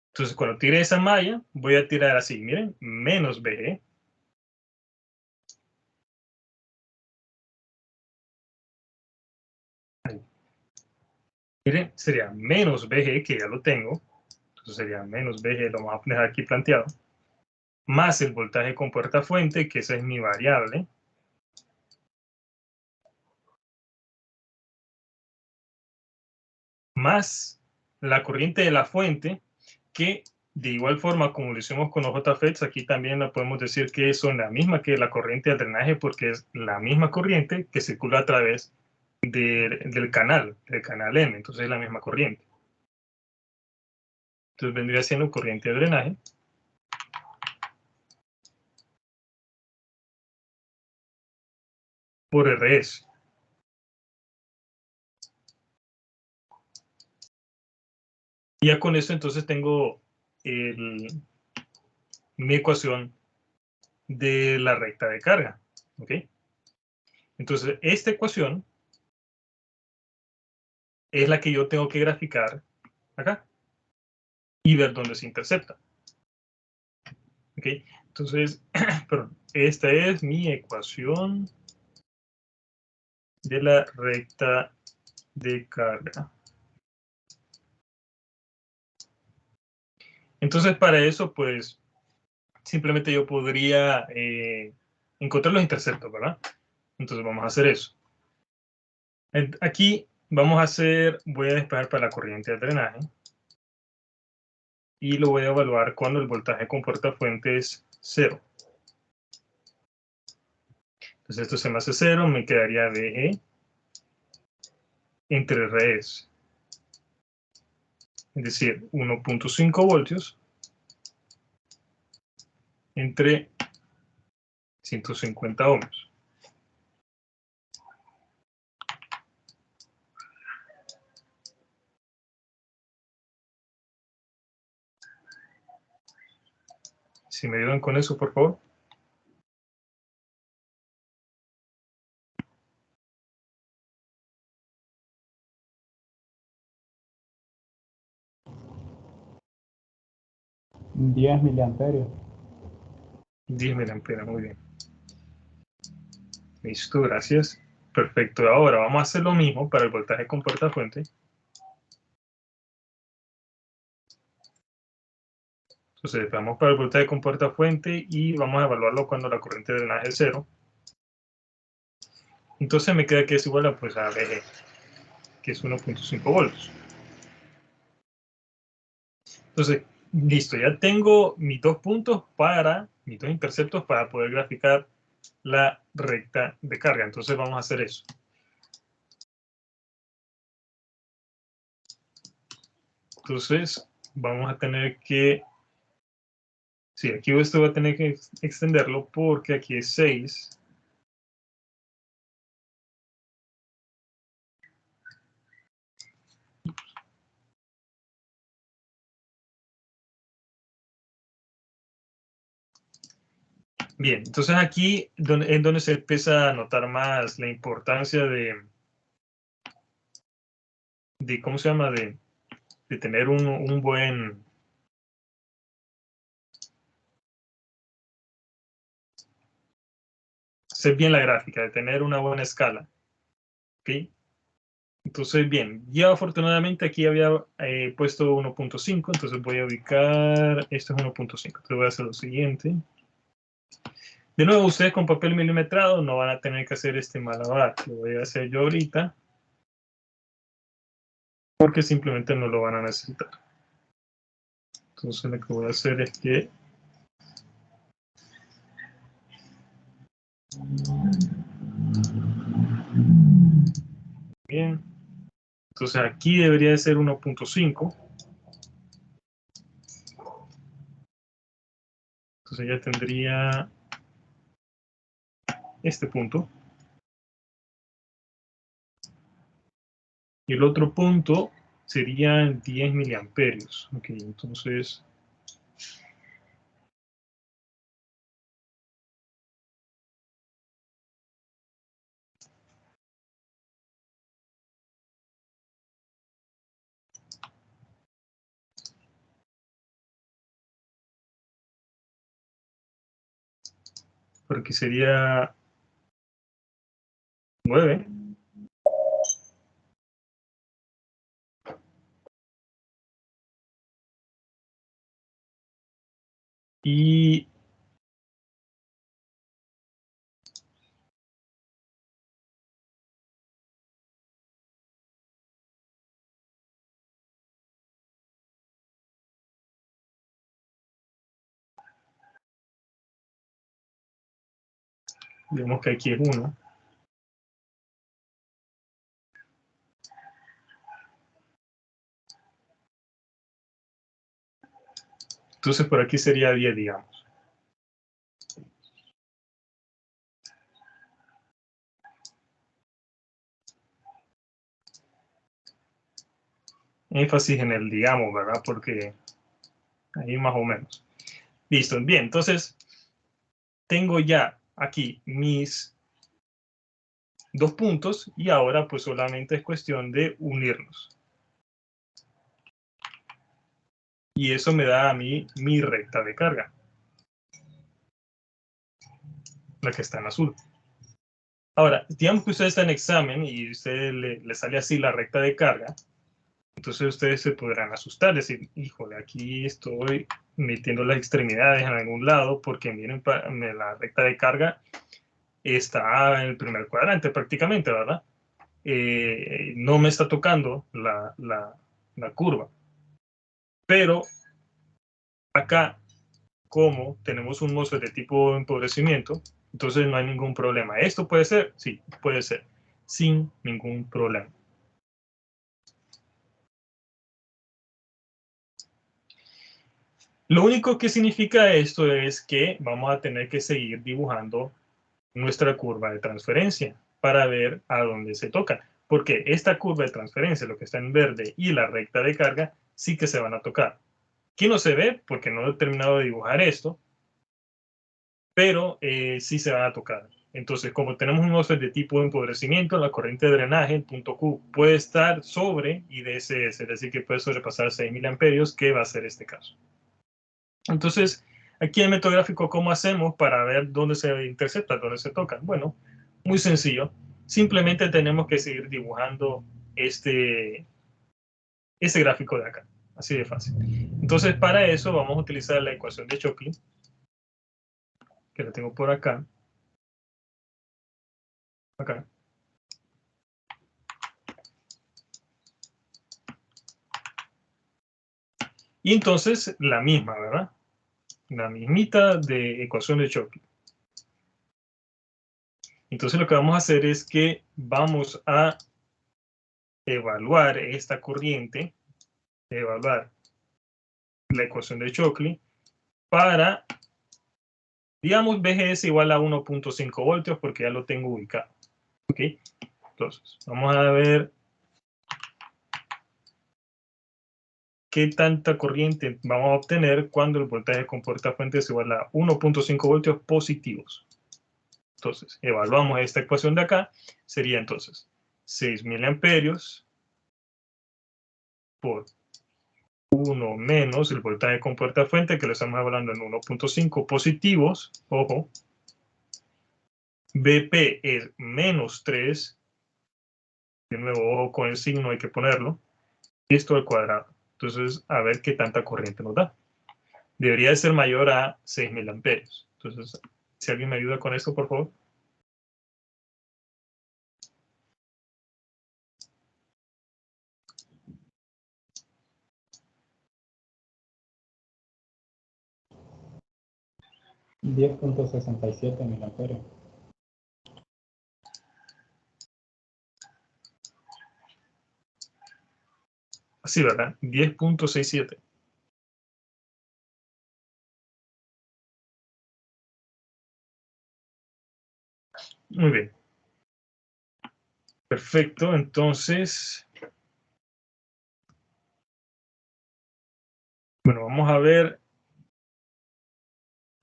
Entonces cuando tire esa malla, voy a tirar así, miren, menos BG. Ahí. Miren, sería menos BG, que ya lo tengo. Entonces sería menos BG, lo vamos a dejar aquí planteado. Más el voltaje con puerta fuente, que esa es mi variable. Más la corriente de la fuente, que de igual forma como lo hicimos con los JFETs, aquí también la podemos decir que son la misma que la corriente de drenaje, porque es la misma corriente que circula a través del canal N, entonces es la misma corriente. Entonces vendría siendo corriente de drenaje por RS. Y ya con eso entonces tengo mi ecuación de la recta de carga. ¿Ok? Entonces esta ecuación es la que yo tengo que graficar acá y ver dónde se intercepta. ¿Ok? Entonces, perdón, esta es mi ecuación de la recta de carga. Entonces, para eso, pues, simplemente yo podría encontrar los interceptos, ¿verdad? Entonces, vamos a hacer eso. Aquí vamos a hacer, voy a despejar para la corriente de drenaje y lo voy a evaluar cuando el voltaje con puerta fuente es 0. Entonces, esto se me hace 0, me quedaría VE entre RS, es decir, 1.5 voltios entre 150 ohmios. Si me ayudan con eso, por favor. $10 miliamperios. 10 miliamperes, muy bien. Listo, gracias. Perfecto. Ahora vamos a hacer lo mismo para el voltaje con puerta fuente. Entonces, vamos para el voltaje con puerta fuente y vamos a evaluarlo cuando la corriente de drenaje es 0. Entonces me queda que es igual a, pues, a VG, que es 1.5 voltios. Entonces, listo, ya tengo mis dos puntos mis dos interceptos para poder graficar la recta de carga. Entonces vamos a hacer eso. Entonces, vamos a tener que... Sí, aquí esto va a tener que extenderlo porque aquí es 6. Bien, entonces aquí es donde se empieza a notar más la importancia de ¿cómo se llama? De tener un buen... Hacer bien la gráfica, de tener una buena escala. ¿Ok? Entonces, bien, ya afortunadamente aquí había puesto 1.5, entonces voy a ubicar, esto es 1.5, entonces voy a hacer lo siguiente. De nuevo, ustedes con papel milimetrado no van a tener que hacer este malabar, lo voy a hacer yo ahorita, porque simplemente no lo van a necesitar. Entonces lo que voy a hacer es que bien, entonces aquí debería de ser 1.5. Entonces ya tendría este punto. Y el otro punto serían 10 miliamperios. Ok, entonces... Porque sería 9. Y digamos que aquí es 1. Entonces por aquí sería 10, digamos. Énfasis en el digamos, ¿verdad? Porque ahí más o menos. Listo, bien, entonces tengo ya aquí mis 2 puntos y ahora pues solamente es cuestión de unirlos. Y eso me da a mí mi recta de carga, la que está en azul. Ahora, digamos que usted está en examen y usted le sale así la recta de carga, entonces ustedes se podrán asustar, decir, híjole, aquí estoy metiendo las extremidades en algún lado porque miren, la recta de carga está en el primer cuadrante prácticamente, ¿verdad? No me está tocando la curva. Pero acá, como tenemos un MOSFET de tipo empobrecimiento, entonces no hay ningún problema. ¿Esto puede ser? Sí, puede ser, sin ningún problema. Lo único que significa esto es que vamos a tener que seguir dibujando nuestra curva de transferencia para ver a dónde se toca. Porque esta curva de transferencia, lo que está en verde, y la recta de carga, sí que se van a tocar. Aquí no se ve porque no he terminado de dibujar esto, pero sí se van a tocar. Entonces, como tenemos un MOSFET de tipo de empobrecimiento, la corriente de drenaje, el punto Q, puede estar sobre IDSS, es decir, que puede sobrepasar 6 miliamperios, que va a ser este caso. Entonces, aquí en el método gráfico, ¿cómo hacemos para ver dónde se intercepta, dónde se toca? Bueno, muy sencillo. Simplemente tenemos que seguir dibujando este gráfico de acá. Así de fácil. Entonces, para eso vamos a utilizar la ecuación de Shockley, que la tengo por acá. Acá. Y entonces, la misma, ¿verdad? La mismita de ecuación de Shockley. Entonces, lo que vamos a hacer es que vamos a evaluar esta corriente, evaluar la ecuación de Shockley para, digamos, VGS igual a 1.5 voltios porque ya lo tengo ubicado. ¿Ok? Entonces, vamos a ver qué tanta corriente vamos a obtener cuando el voltaje con puerta fuente es igual a 1.5 voltios positivos. Entonces, evaluamos esta ecuación de acá. Sería entonces 6 miliamperios por 1 menos el voltaje con puerta fuente, que lo estamos hablando en 1.5 positivos. Ojo. BP es menos 3. De nuevo, ojo con el signo, hay que ponerlo. Esto al cuadrado. Entonces, a ver qué tanta corriente nos da. Debería de ser mayor a 6 miliamperios. Entonces, si alguien me ayuda con esto, por favor. $10.67 miliamperios. Así, ¿verdad? 10.67. Muy bien. Perfecto, entonces Bueno, vamos a ver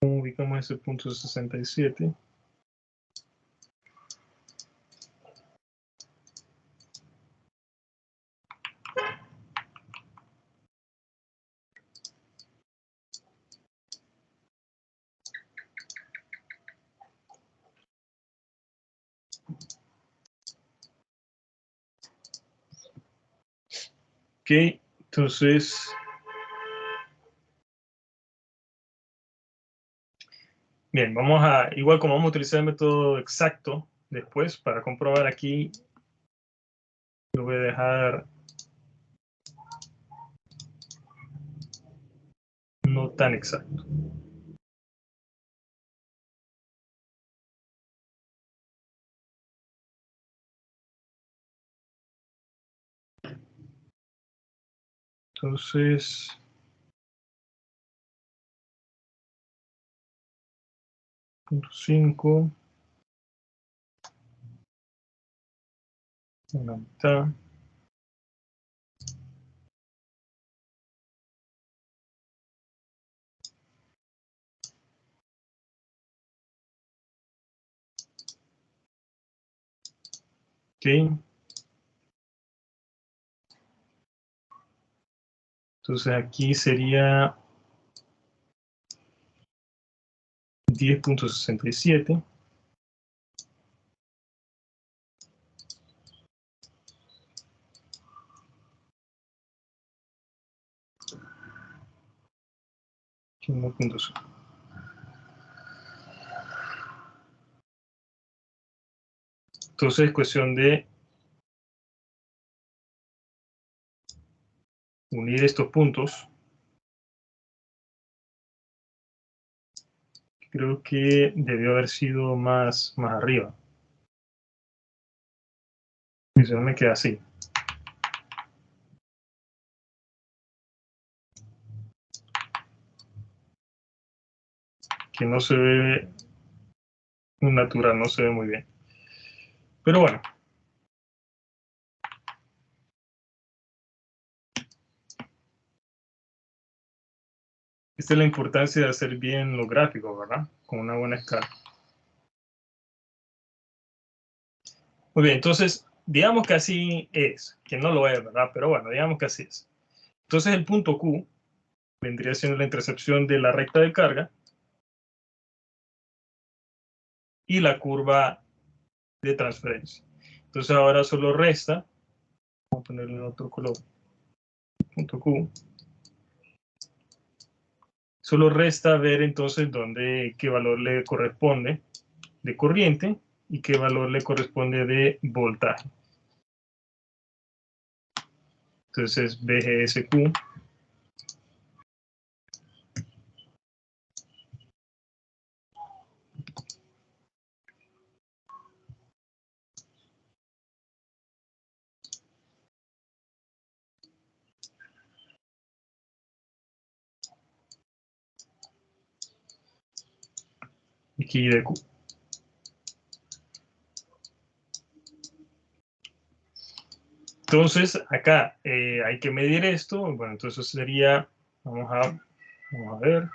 cómo ubicamos ese punto 67. Ok, entonces, bien, igual como vamos a utilizar el método exacto después para comprobar aquí, lo voy a dejar no tan exacto. Entonces, punto 5, la mitad. Ok. Entonces aquí sería 10.67. Aquí 1.5. Entonces es cuestión de unir estos puntos. Creo que debió haber sido más arriba. Y se me queda así. Que no se ve natural, no se ve muy bien. Pero bueno. Esta es la importancia de hacer bien los gráficos, ¿verdad? Con una buena escala. Muy bien, entonces, digamos que así es. Que no lo es, ¿verdad? Pero bueno, digamos que así es. Entonces el punto Q vendría siendo la intercepción de la recta de carga y la curva de transferencia. Entonces ahora solo resta, vamos a ponerle otro color, punto Q, solo resta ver entonces qué valor le corresponde de corriente y qué valor le corresponde de voltaje. Entonces VGSQ y de Q. Entonces acá hay que medir esto. Bueno, entonces sería, vamos a ver.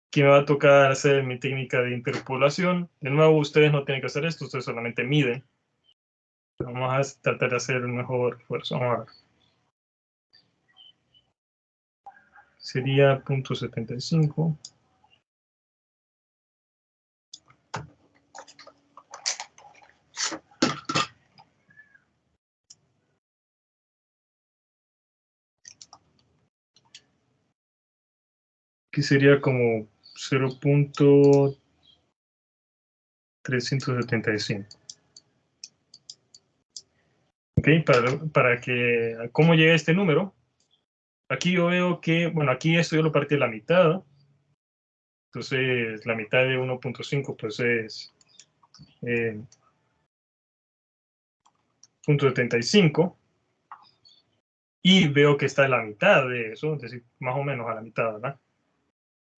Aquí me va a tocar hacer mi técnica de interpolación. De nuevo, ustedes no tienen que hacer esto, ustedes solamente miden. Vamos a tratar de hacer el mejor esfuerzo. Vamos a ver. Sería 0.75. Aquí sería como 0.375. ¿Ok? Para que, ¿cómo llega este número? Aquí yo veo que, bueno, aquí esto yo lo partí a la mitad. Entonces, la mitad de 1.5 pues es 0.75. Y veo que está a la mitad de eso, es decir, más o menos a la mitad, ¿verdad?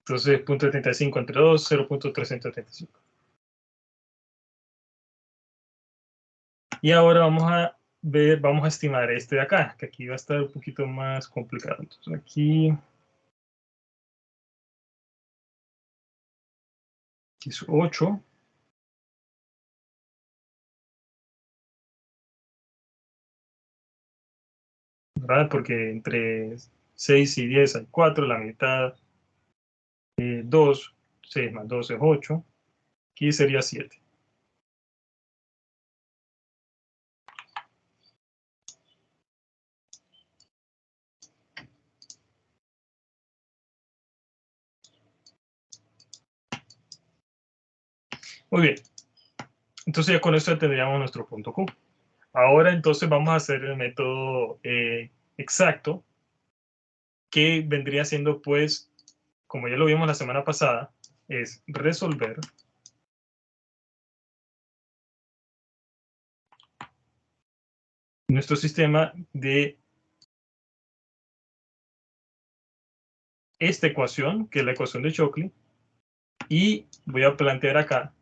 Entonces, 0.75 entre 2, 0.375. Y ahora vamos a ver, vamos a estimar este de acá, que aquí va a estar un poquito más complicado. Entonces aquí es 8. ¿Verdad? Porque entre 6 y 10 hay 4, la mitad 2, 6 más 2 es 8. Aquí sería 7. Muy bien. Entonces ya con esto ya tendríamos nuestro punto Q. Ahora entonces vamos a hacer el método exacto, que vendría siendo, pues, como ya lo vimos la semana pasada, es resolver nuestro sistema de esta ecuación, que es la ecuación de Shockley, y voy a plantear acá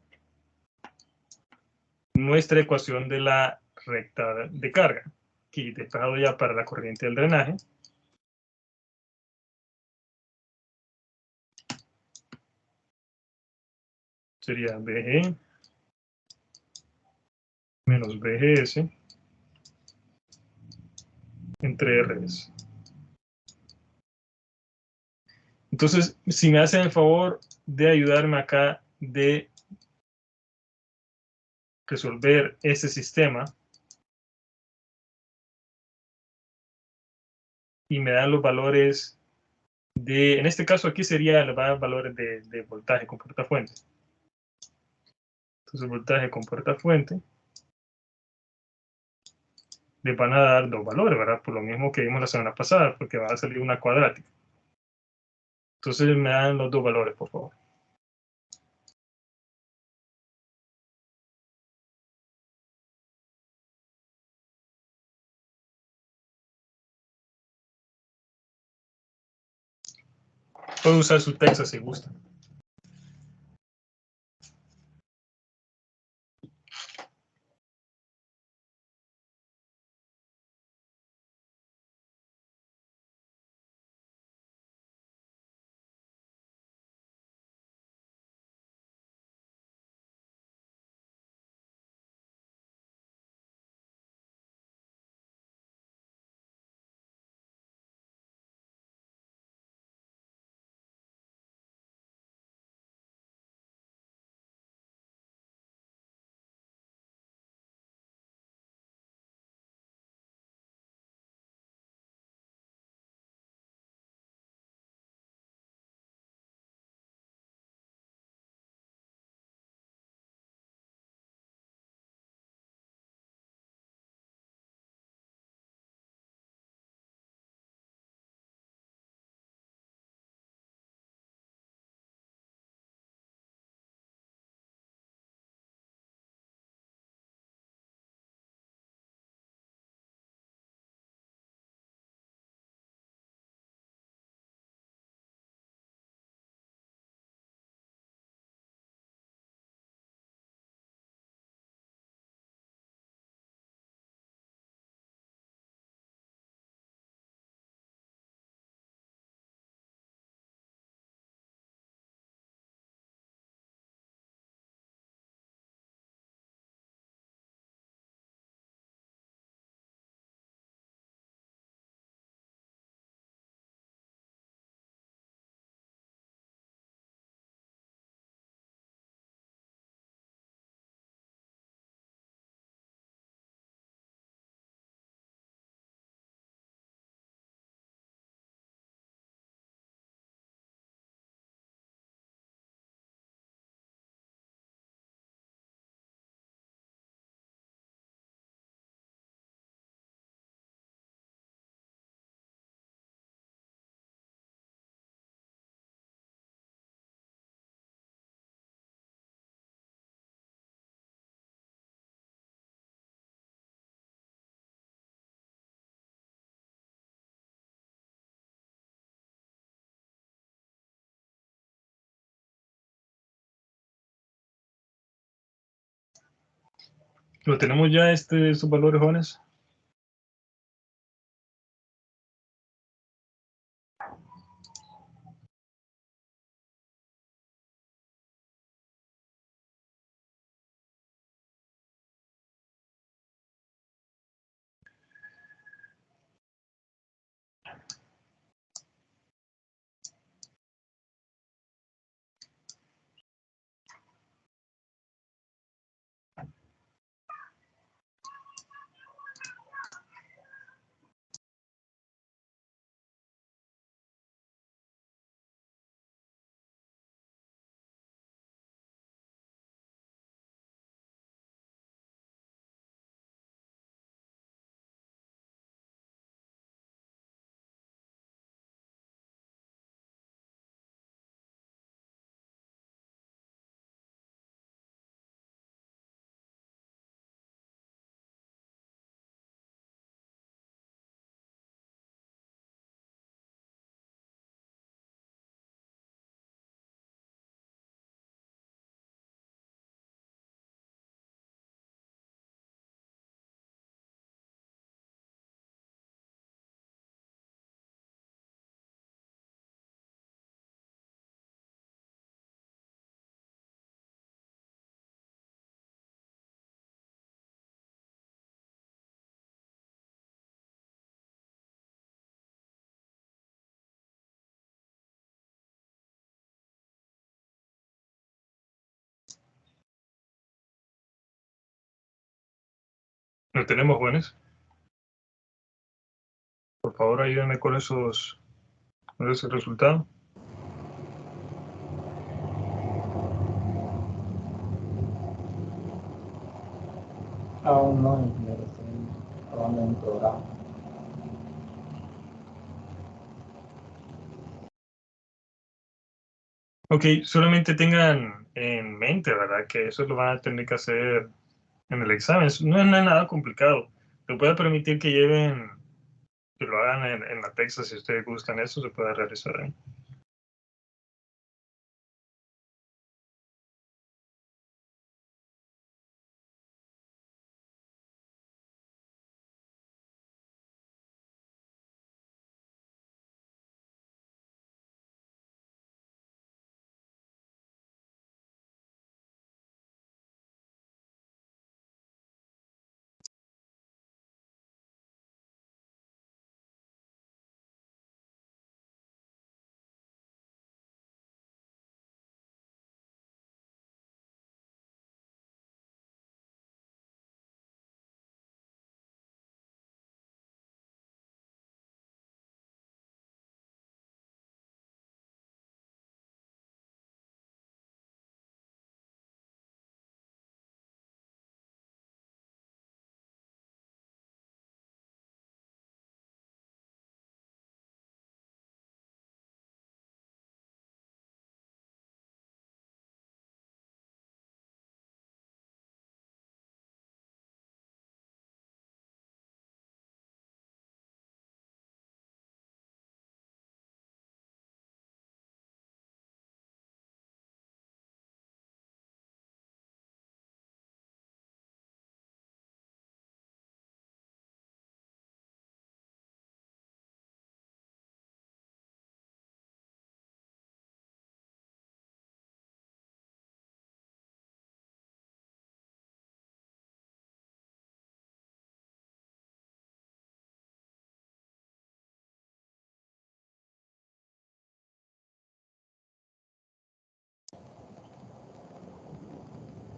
nuestra ecuación de la recta de carga, aquí despejado ya para la corriente del drenaje. Sería BG menos BGS entre RS. Entonces, si me hacen el favor de ayudarme acá de resolver ese sistema y me dan los valores de, en este caso aquí sería los valores de voltaje con puerta-fuente. Entonces, voltaje con puerta-fuente le van a dar dos valores, ¿verdad? Por lo mismo que vimos la semana pasada, porque va a salir una cuadrática. Entonces, me dan los dos valores, por favor. Puede usar su texto si gusta. ¿Lo tenemos ya, estos valores, jóvenes? ¿No tenemos buenos? Por favor, ayúdenme con ese resultado. Aún no, ingeniero, estoy probando un programa. Ok, solamente tengan en mente, ¿verdad? Que eso lo van a tener que hacer en el examen. No es nada complicado. Te puede permitir que que lo hagan en la Texas si ustedes gustan eso, se puede realizar ahí.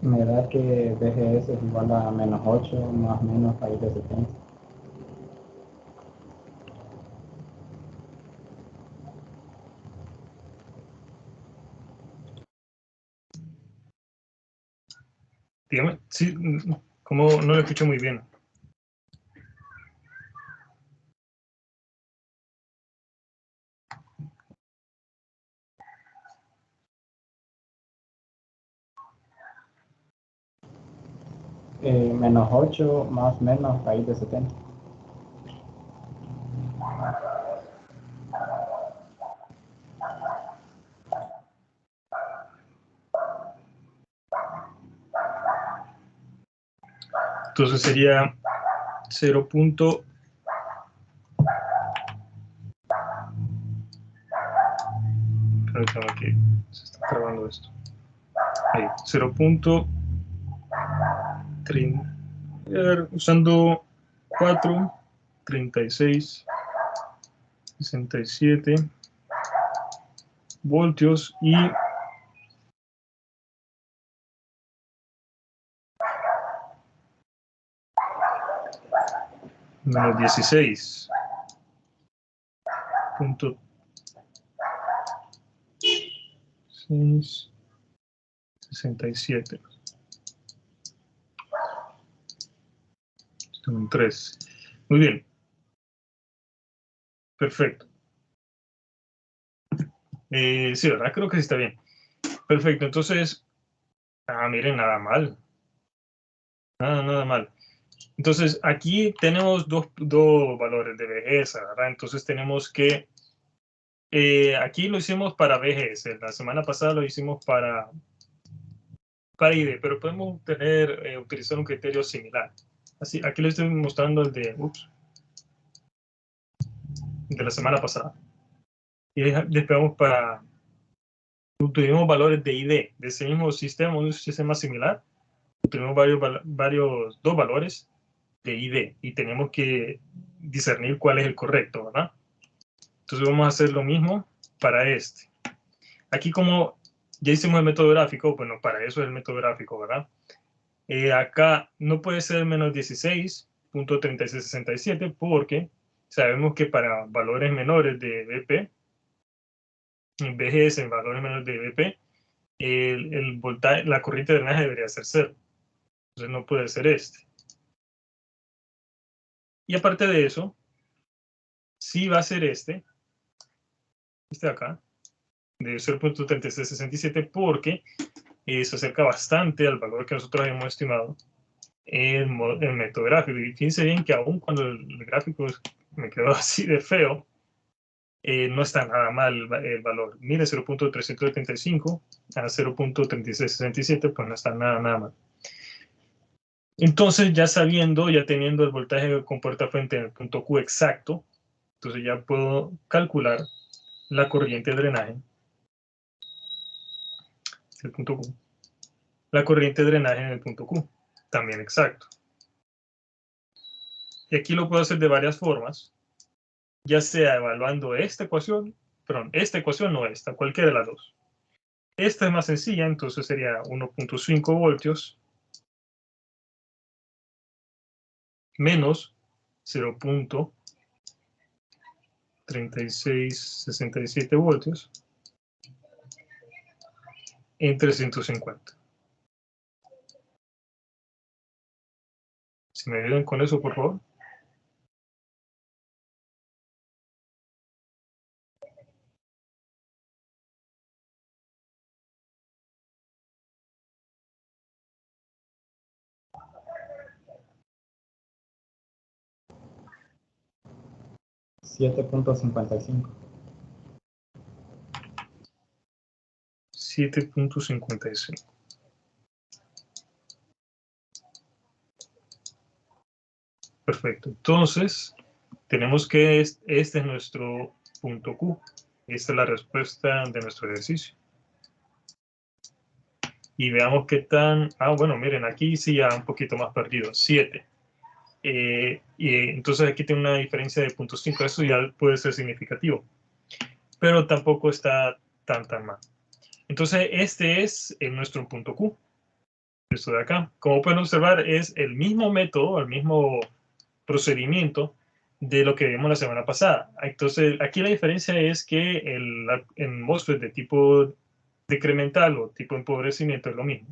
Me da que BGS es igual a menos 8 más menos raíz de 70. Dígame, sí, como no lo escucho muy bien. Menos 8 más menos raíz de 70. Entonces sería 0. Permítame que se está trabando esto. Ahí, 0.30, usando 4, 36, 67 voltios y menos 16.67. Un 3. Muy bien. Perfecto. Sí, ¿verdad? Creo que sí está bien. Perfecto. Entonces, miren, nada mal. Nada mal. Entonces, aquí tenemos dos valores de vejez, ¿verdad? Entonces, tenemos que... aquí lo hicimos para VGS. La semana pasada lo hicimos para ID, pero podemos utilizar un criterio similar. Así, aquí les estoy mostrando el de la semana pasada. Y despegamos para... Tuvimos valores de ID de ese mismo sistema, un sistema similar. Tuvimos dos valores de ID y tenemos que discernir cuál es el correcto, ¿verdad? Entonces vamos a hacer lo mismo para este. Aquí como ya hicimos el método gráfico, bueno, para eso es el método gráfico, ¿verdad? Acá no puede ser menos 16.3667 porque sabemos que para valores menores de BP, en BGS en valores menores de BP, el voltaje, la corriente de drenaje debería ser 0. Entonces no puede ser este. Y aparte de eso, sí va a ser este de acá, de 0.3667, porque se acerca bastante al valor que nosotros habíamos estimado en el método gráfico. Y fíjense bien que aún cuando el gráfico me quedó así de feo, no está nada mal el valor. Mire, 0.375 a 0.3667, pues no está nada mal. Entonces, ya sabiendo, ya teniendo el voltaje con puerta fuente en el punto Q exacto, entonces ya puedo calcular la corriente de drenaje. El punto Q. La corriente de drenaje en el punto Q, también exacto. Y aquí lo puedo hacer de varias formas, ya sea evaluando esta ecuación, perdón, esta ecuación no esta, cualquiera de las dos. Esta es más sencilla, entonces sería 1.5 voltios menos 0.3667 voltios en 350. Si me ayudan con eso, por favor. $7.55. 7.55. Perfecto. Entonces, tenemos que este es nuestro punto Q. Esta es la respuesta de nuestro ejercicio. Y veamos qué tan... bueno, miren, aquí sí ya un poquito más perdido. 7. Y entonces aquí tiene una diferencia de 0.5. Eso ya puede ser significativo. Pero tampoco está tan mal. Entonces, este es nuestro punto Q. Esto de acá. Como pueden observar, es el mismo método, el mismo procedimiento de lo que vimos la semana pasada. Entonces, aquí la diferencia es que el MOSFET de tipo decremental o tipo empobrecimiento es lo mismo.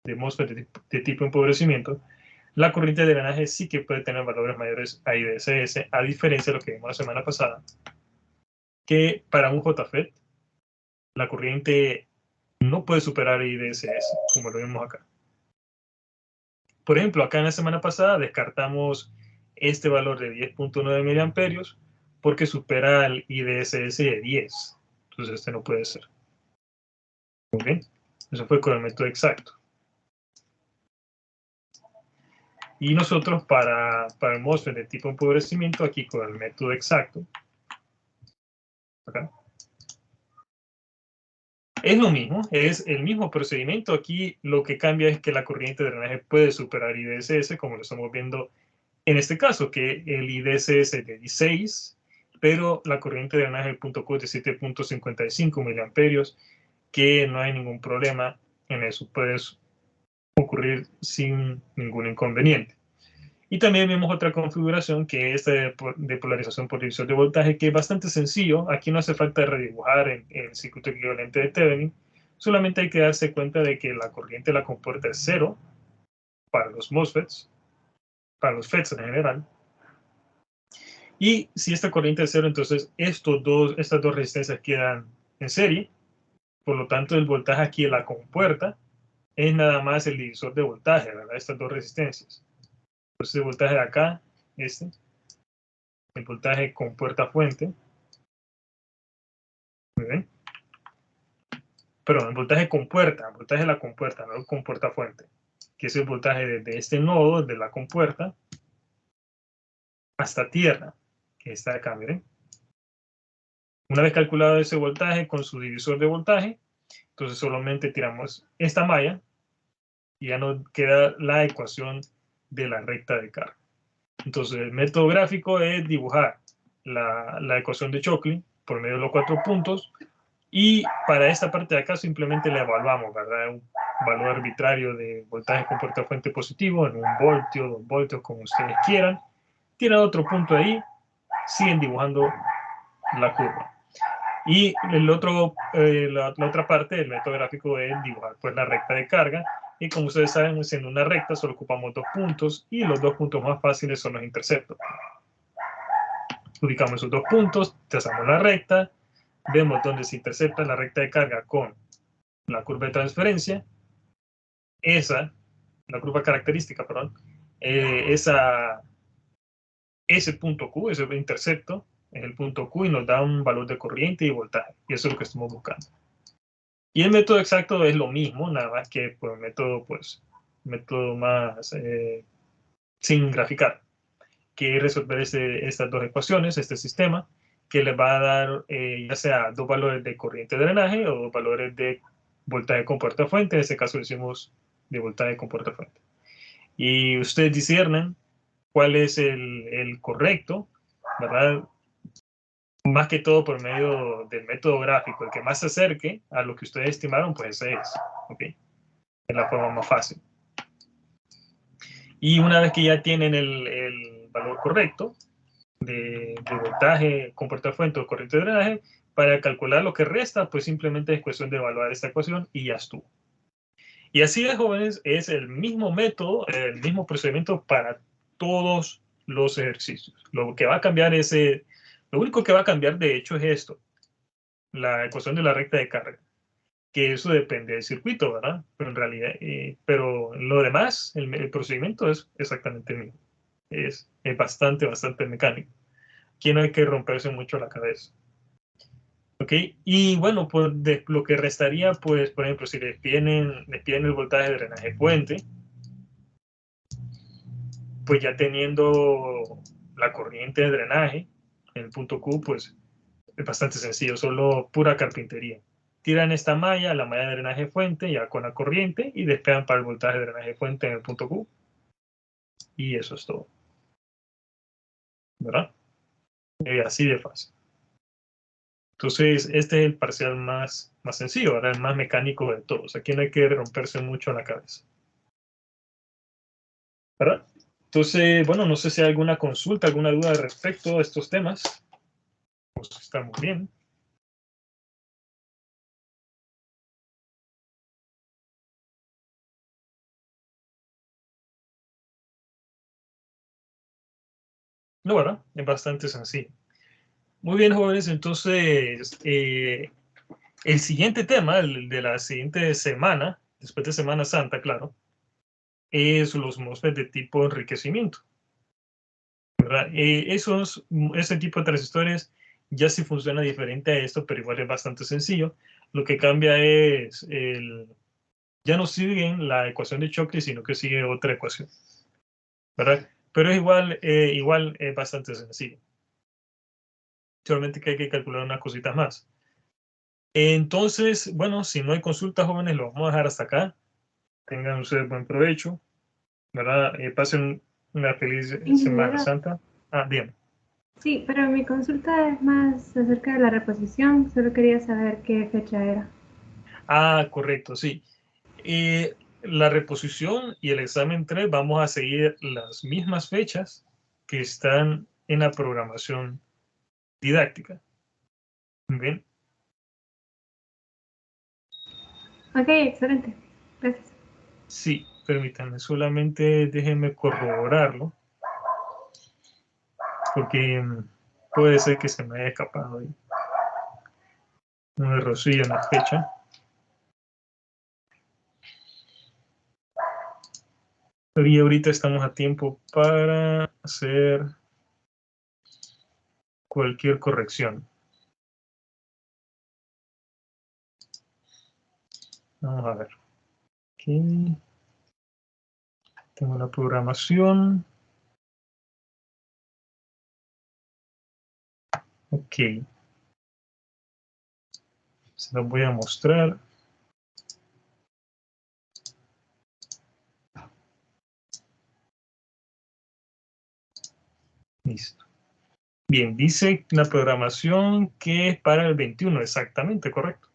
De MOSFET de tipo empobrecimiento, la corriente de drenaje sí que puede tener valores mayores a IDSS, a diferencia de lo que vimos la semana pasada, que para un JFET, la corriente no puede superar IDSS, como lo vimos acá. Por ejemplo, acá en la semana pasada descartamos este valor de 10.9 miliamperios porque supera el IDSS de 10. Entonces este no puede ser. ¿Ok? Eso fue con el método exacto. Y nosotros para el MOSFET de tipo empobrecimiento, aquí con el método exacto, acá, es lo mismo, es el mismo procedimiento. Aquí lo que cambia es que la corriente de drenaje puede superar IDSS, como lo estamos viendo en este caso, que el IDSS es de 16, pero la corriente de drenaje del punto Q es de 7.55 miliamperios, que no hay ningún problema en eso, puede ocurrir sin ningún inconveniente. Y también vemos otra configuración que es de polarización por divisor de voltaje, que es bastante sencillo. Aquí no hace falta redibujar el circuito equivalente de Thevenin, solamente hay que darse cuenta de que la corriente de la compuerta es 0 para los MOSFETs, para los FETs en general. Y si esta corriente es 0, entonces estas dos resistencias quedan en serie. Por lo tanto, el voltaje aquí en la compuerta es nada más el divisor de voltaje, ¿verdad? Estas dos resistencias. Entonces el voltaje de acá, el voltaje con puerta fuente, ¿muy bien? Perdón, el voltaje con puerta, el voltaje de la compuerta, no con puerta fuente, que es el voltaje desde este nodo, de la compuerta, hasta tierra, que está acá, miren. Una vez calculado ese voltaje con su divisor de voltaje, entonces solamente tiramos esta malla y ya nos queda la ecuación de la recta de carga. Entonces el método gráfico es dibujar la ecuación de Shockley por medio de los 4 puntos y para esta parte de acá simplemente la evaluamos, ¿verdad? valor arbitrario de voltaje con puerta fuente positivo en 1 voltio, 2 voltios, como ustedes quieran. Tienen otro punto ahí, siguen dibujando la curva. Y el otro, la otra parte del método gráfico es dibujar pues, la recta de carga. Y como ustedes saben, en una recta solo ocupamos 2 puntos y los 2 puntos más fáciles son los interceptos. Ubicamos esos 2 puntos, trazamos la recta, vemos dónde se intercepta la recta de carga con la curva de transferencia. La curva característica, perdón, ese punto Q, ese intercepto, es el punto Q y nos da un valor de corriente y voltaje. Y eso es lo que estamos buscando. Y el método exacto es lo mismo, nada más que pues, método más sin graficar, que es resolver estas dos ecuaciones, este sistema, que les va a dar ya sea 2 valores de corriente de drenaje o 2 valores de voltaje con puerta fuente. En este caso decimos de voltaje con puerta fuente. Y ustedes disciernen cuál es el correcto, ¿verdad? Más que todo por medio del método gráfico, el que más se acerque a lo que ustedes estimaron, pues ese es, ¿ok? Es la forma más fácil. Y una vez que ya tienen el valor correcto de voltaje con puerta fuente o corriente de drenaje, para calcular lo que resta, pues simplemente es cuestión de evaluar esta ecuación y ya estuvo. Y así de jóvenes, es el mismo método, el mismo procedimiento para todos los ejercicios. Lo que va a cambiar lo único que va a cambiar de hecho es esto, la ecuación de la recta de carga, que eso depende del circuito, ¿verdad? Pero en realidad, pero lo demás, el procedimiento es exactamente el mismo. Es bastante mecánico. Aquí no hay que romperse mucho la cabeza. ¿Ok? Y bueno, pues lo que restaría, pues, por ejemplo, si les piden el voltaje de drenaje puente, pues ya teniendo la corriente de drenaje en el punto Q, pues es bastante sencillo, solo pura carpintería. Tiran esta malla, la malla de drenaje fuente, ya con la corriente, y despegan para el voltaje de drenaje fuente en el punto Q. Y eso es todo. ¿Verdad? Así de fácil. Entonces, este es el parcial más sencillo, ¿verdad? El más mecánico de todos. Aquí no hay que romperse mucho la cabeza. ¿Verdad? Entonces, bueno, no sé si hay alguna consulta, alguna duda respecto a estos temas. Pues estamos bien. No, ¿verdad? Es bastante sencillo. Muy bien, jóvenes. Entonces, el siguiente tema, el de la siguiente semana, después de Semana Santa, claro, es los MOSFET de tipo enriquecimiento. ¿Verdad? Ese tipo de transistores ya sí funciona diferente a esto, pero igual es bastante sencillo. Lo que cambia es ya no siguen la ecuación de Shockley, sino que sigue otra ecuación. ¿Verdad? Pero es igual es bastante sencillo. Solamente que hay que calcular unas cositas más. Entonces, bueno, si no hay consultas, jóvenes, lo vamos a dejar hasta acá. Tengan ustedes buen provecho, ¿verdad? Pasen una feliz Semana Santa. Bien. Sí, pero mi consulta es más acerca de la reposición. Solo quería saber qué fecha era. Correcto, sí. La reposición y el examen 3 vamos a seguir las mismas fechas que están en la programación didáctica. ¿Bien? Ok, excelente. Gracias. Sí, permítanme, solamente déjenme corroborarlo, porque puede ser que se me haya escapado ahí un errorcillo en la fecha. Y ahorita estamos a tiempo para hacer cualquier corrección. Vamos a ver. Aquí tengo la programación. Ok. Se los voy a mostrar. Listo. Bien, dice la programación que es para el 21, exactamente, correcto.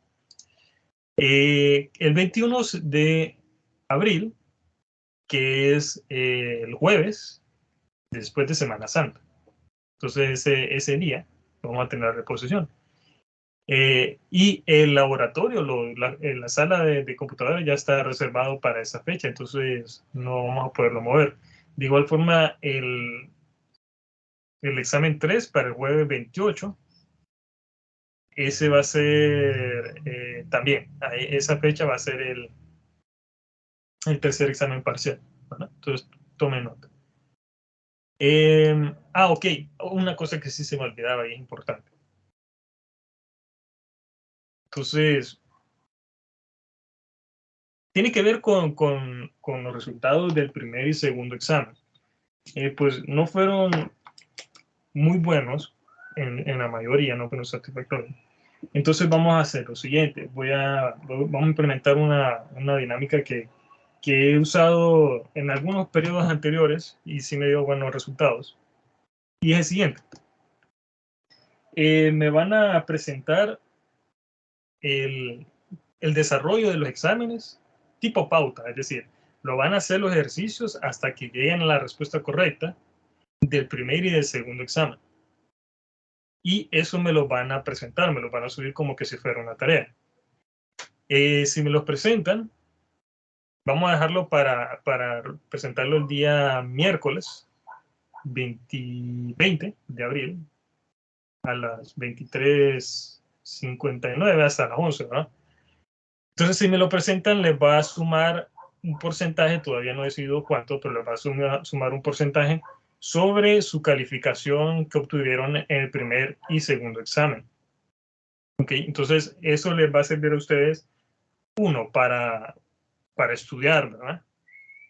El 21 de abril, que es el jueves después de Semana Santa. Entonces ese día vamos a tener la reposición. Y el laboratorio, la sala de computadora ya está reservado para esa fecha, entonces no vamos a poderlo mover. De igual forma, el examen 3 para el jueves 28, ese va a ser también, esa fecha va a ser el tercer examen parcial, ¿verdad? Entonces tomen nota. Ok, una cosa que sí se me olvidaba y es importante. Entonces, tiene que ver con los resultados del primer y segundo examen. Pues no fueron muy buenos en la mayoría, no fueron satisfactorios. Entonces vamos a hacer lo siguiente. Vamos a implementar una dinámica que he usado en algunos periodos anteriores y sí me dio buenos resultados. Y es el siguiente. Me van a presentar el desarrollo de los exámenes tipo pauta, es decir, lo van a hacer los ejercicios hasta que lleguen a la respuesta correcta del primer y del segundo examen. Y eso me lo van a presentar, me lo van a subir como que si fuera una tarea. Si me los presentan, vamos a dejarlo para presentarlo el día miércoles 20 de abril a las 23:59 hasta las 11, ¿verdad? Entonces, si me lo presentan, les va a sumar un porcentaje, todavía no he decidido cuánto, pero les va a sumar un porcentaje sobre su calificación que obtuvieron en el primer y segundo examen. ¿Ok? Entonces, eso les va a servir a ustedes, uno, para estudiar, ¿verdad?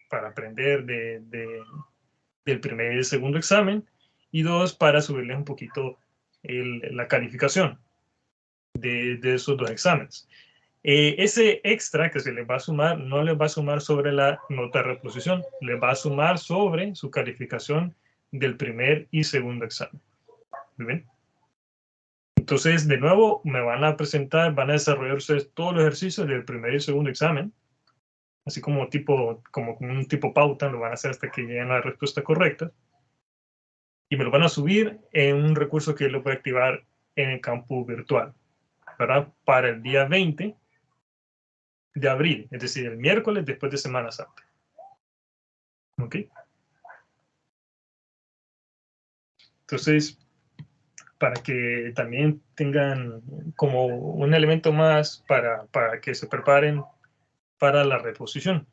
Para aprender del primer y el segundo examen, y dos, para subirles un poquito la calificación de esos dos exámenes. Ese extra que se les va a sumar no les va a sumar sobre la nota de reposición, les va a sumar sobre su calificación del primer y segundo examen. ¿Muy bien? Entonces, de nuevo, me van a presentar, van a desarrollar ustedes todos los ejercicios del primer y segundo examen, así como un tipo pauta, lo van a hacer hasta que lleguen a la respuesta correcta, y me lo van a subir en un recurso que lo voy a activar en el campus virtual, ¿verdad? Para el día 20 de abril, es decir, el miércoles después de Semana Santa. ¿Ok? Entonces, para que también tengan como un elemento más para que se preparen para la reposición.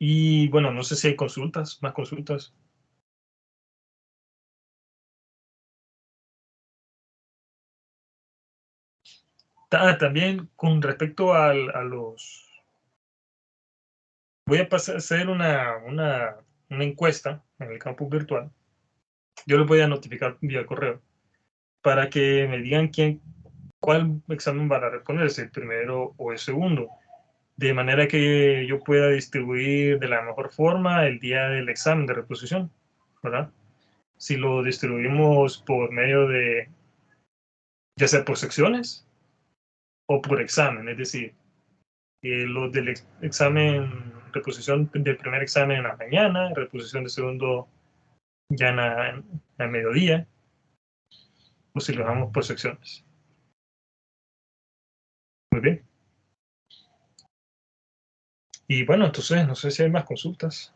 Y bueno, no sé si hay consultas, más consultas. También con respecto a los... Voy a hacer una encuesta en el campus virtual. Yo les voy a notificar vía correo para que me digan cuál examen van a responder, si el primero o el segundo, de manera que yo pueda distribuir de la mejor forma el día del examen de reposición, ¿verdad? Si lo distribuimos por medio de, ya sea por secciones o por examen, es decir, los del examen, reposición del primer examen en la mañana, reposición del segundo ya en mediodía, o si lo damos por secciones. Muy bien. Y bueno, entonces no sé si hay más consultas.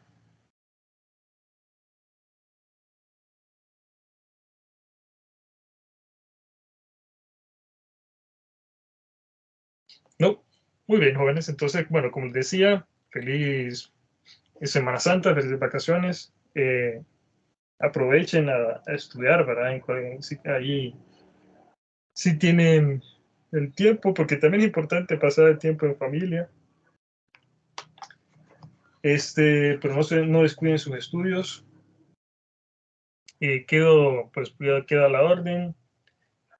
No, muy bien, jóvenes. Entonces, bueno, como les decía, feliz Semana Santa, felices vacaciones. Aprovechen a estudiar, ¿verdad? Ahí sí tienen el tiempo, porque también es importante pasar el tiempo en familia. Pero no descuiden sus estudios. Queda a la orden.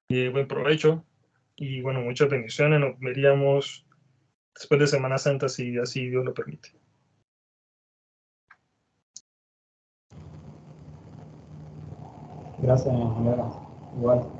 Buen provecho. Y bueno, muchas bendiciones. Nos veríamos después de Semana Santa, si así Dios lo permite. Gracias, ingeniero. Igual.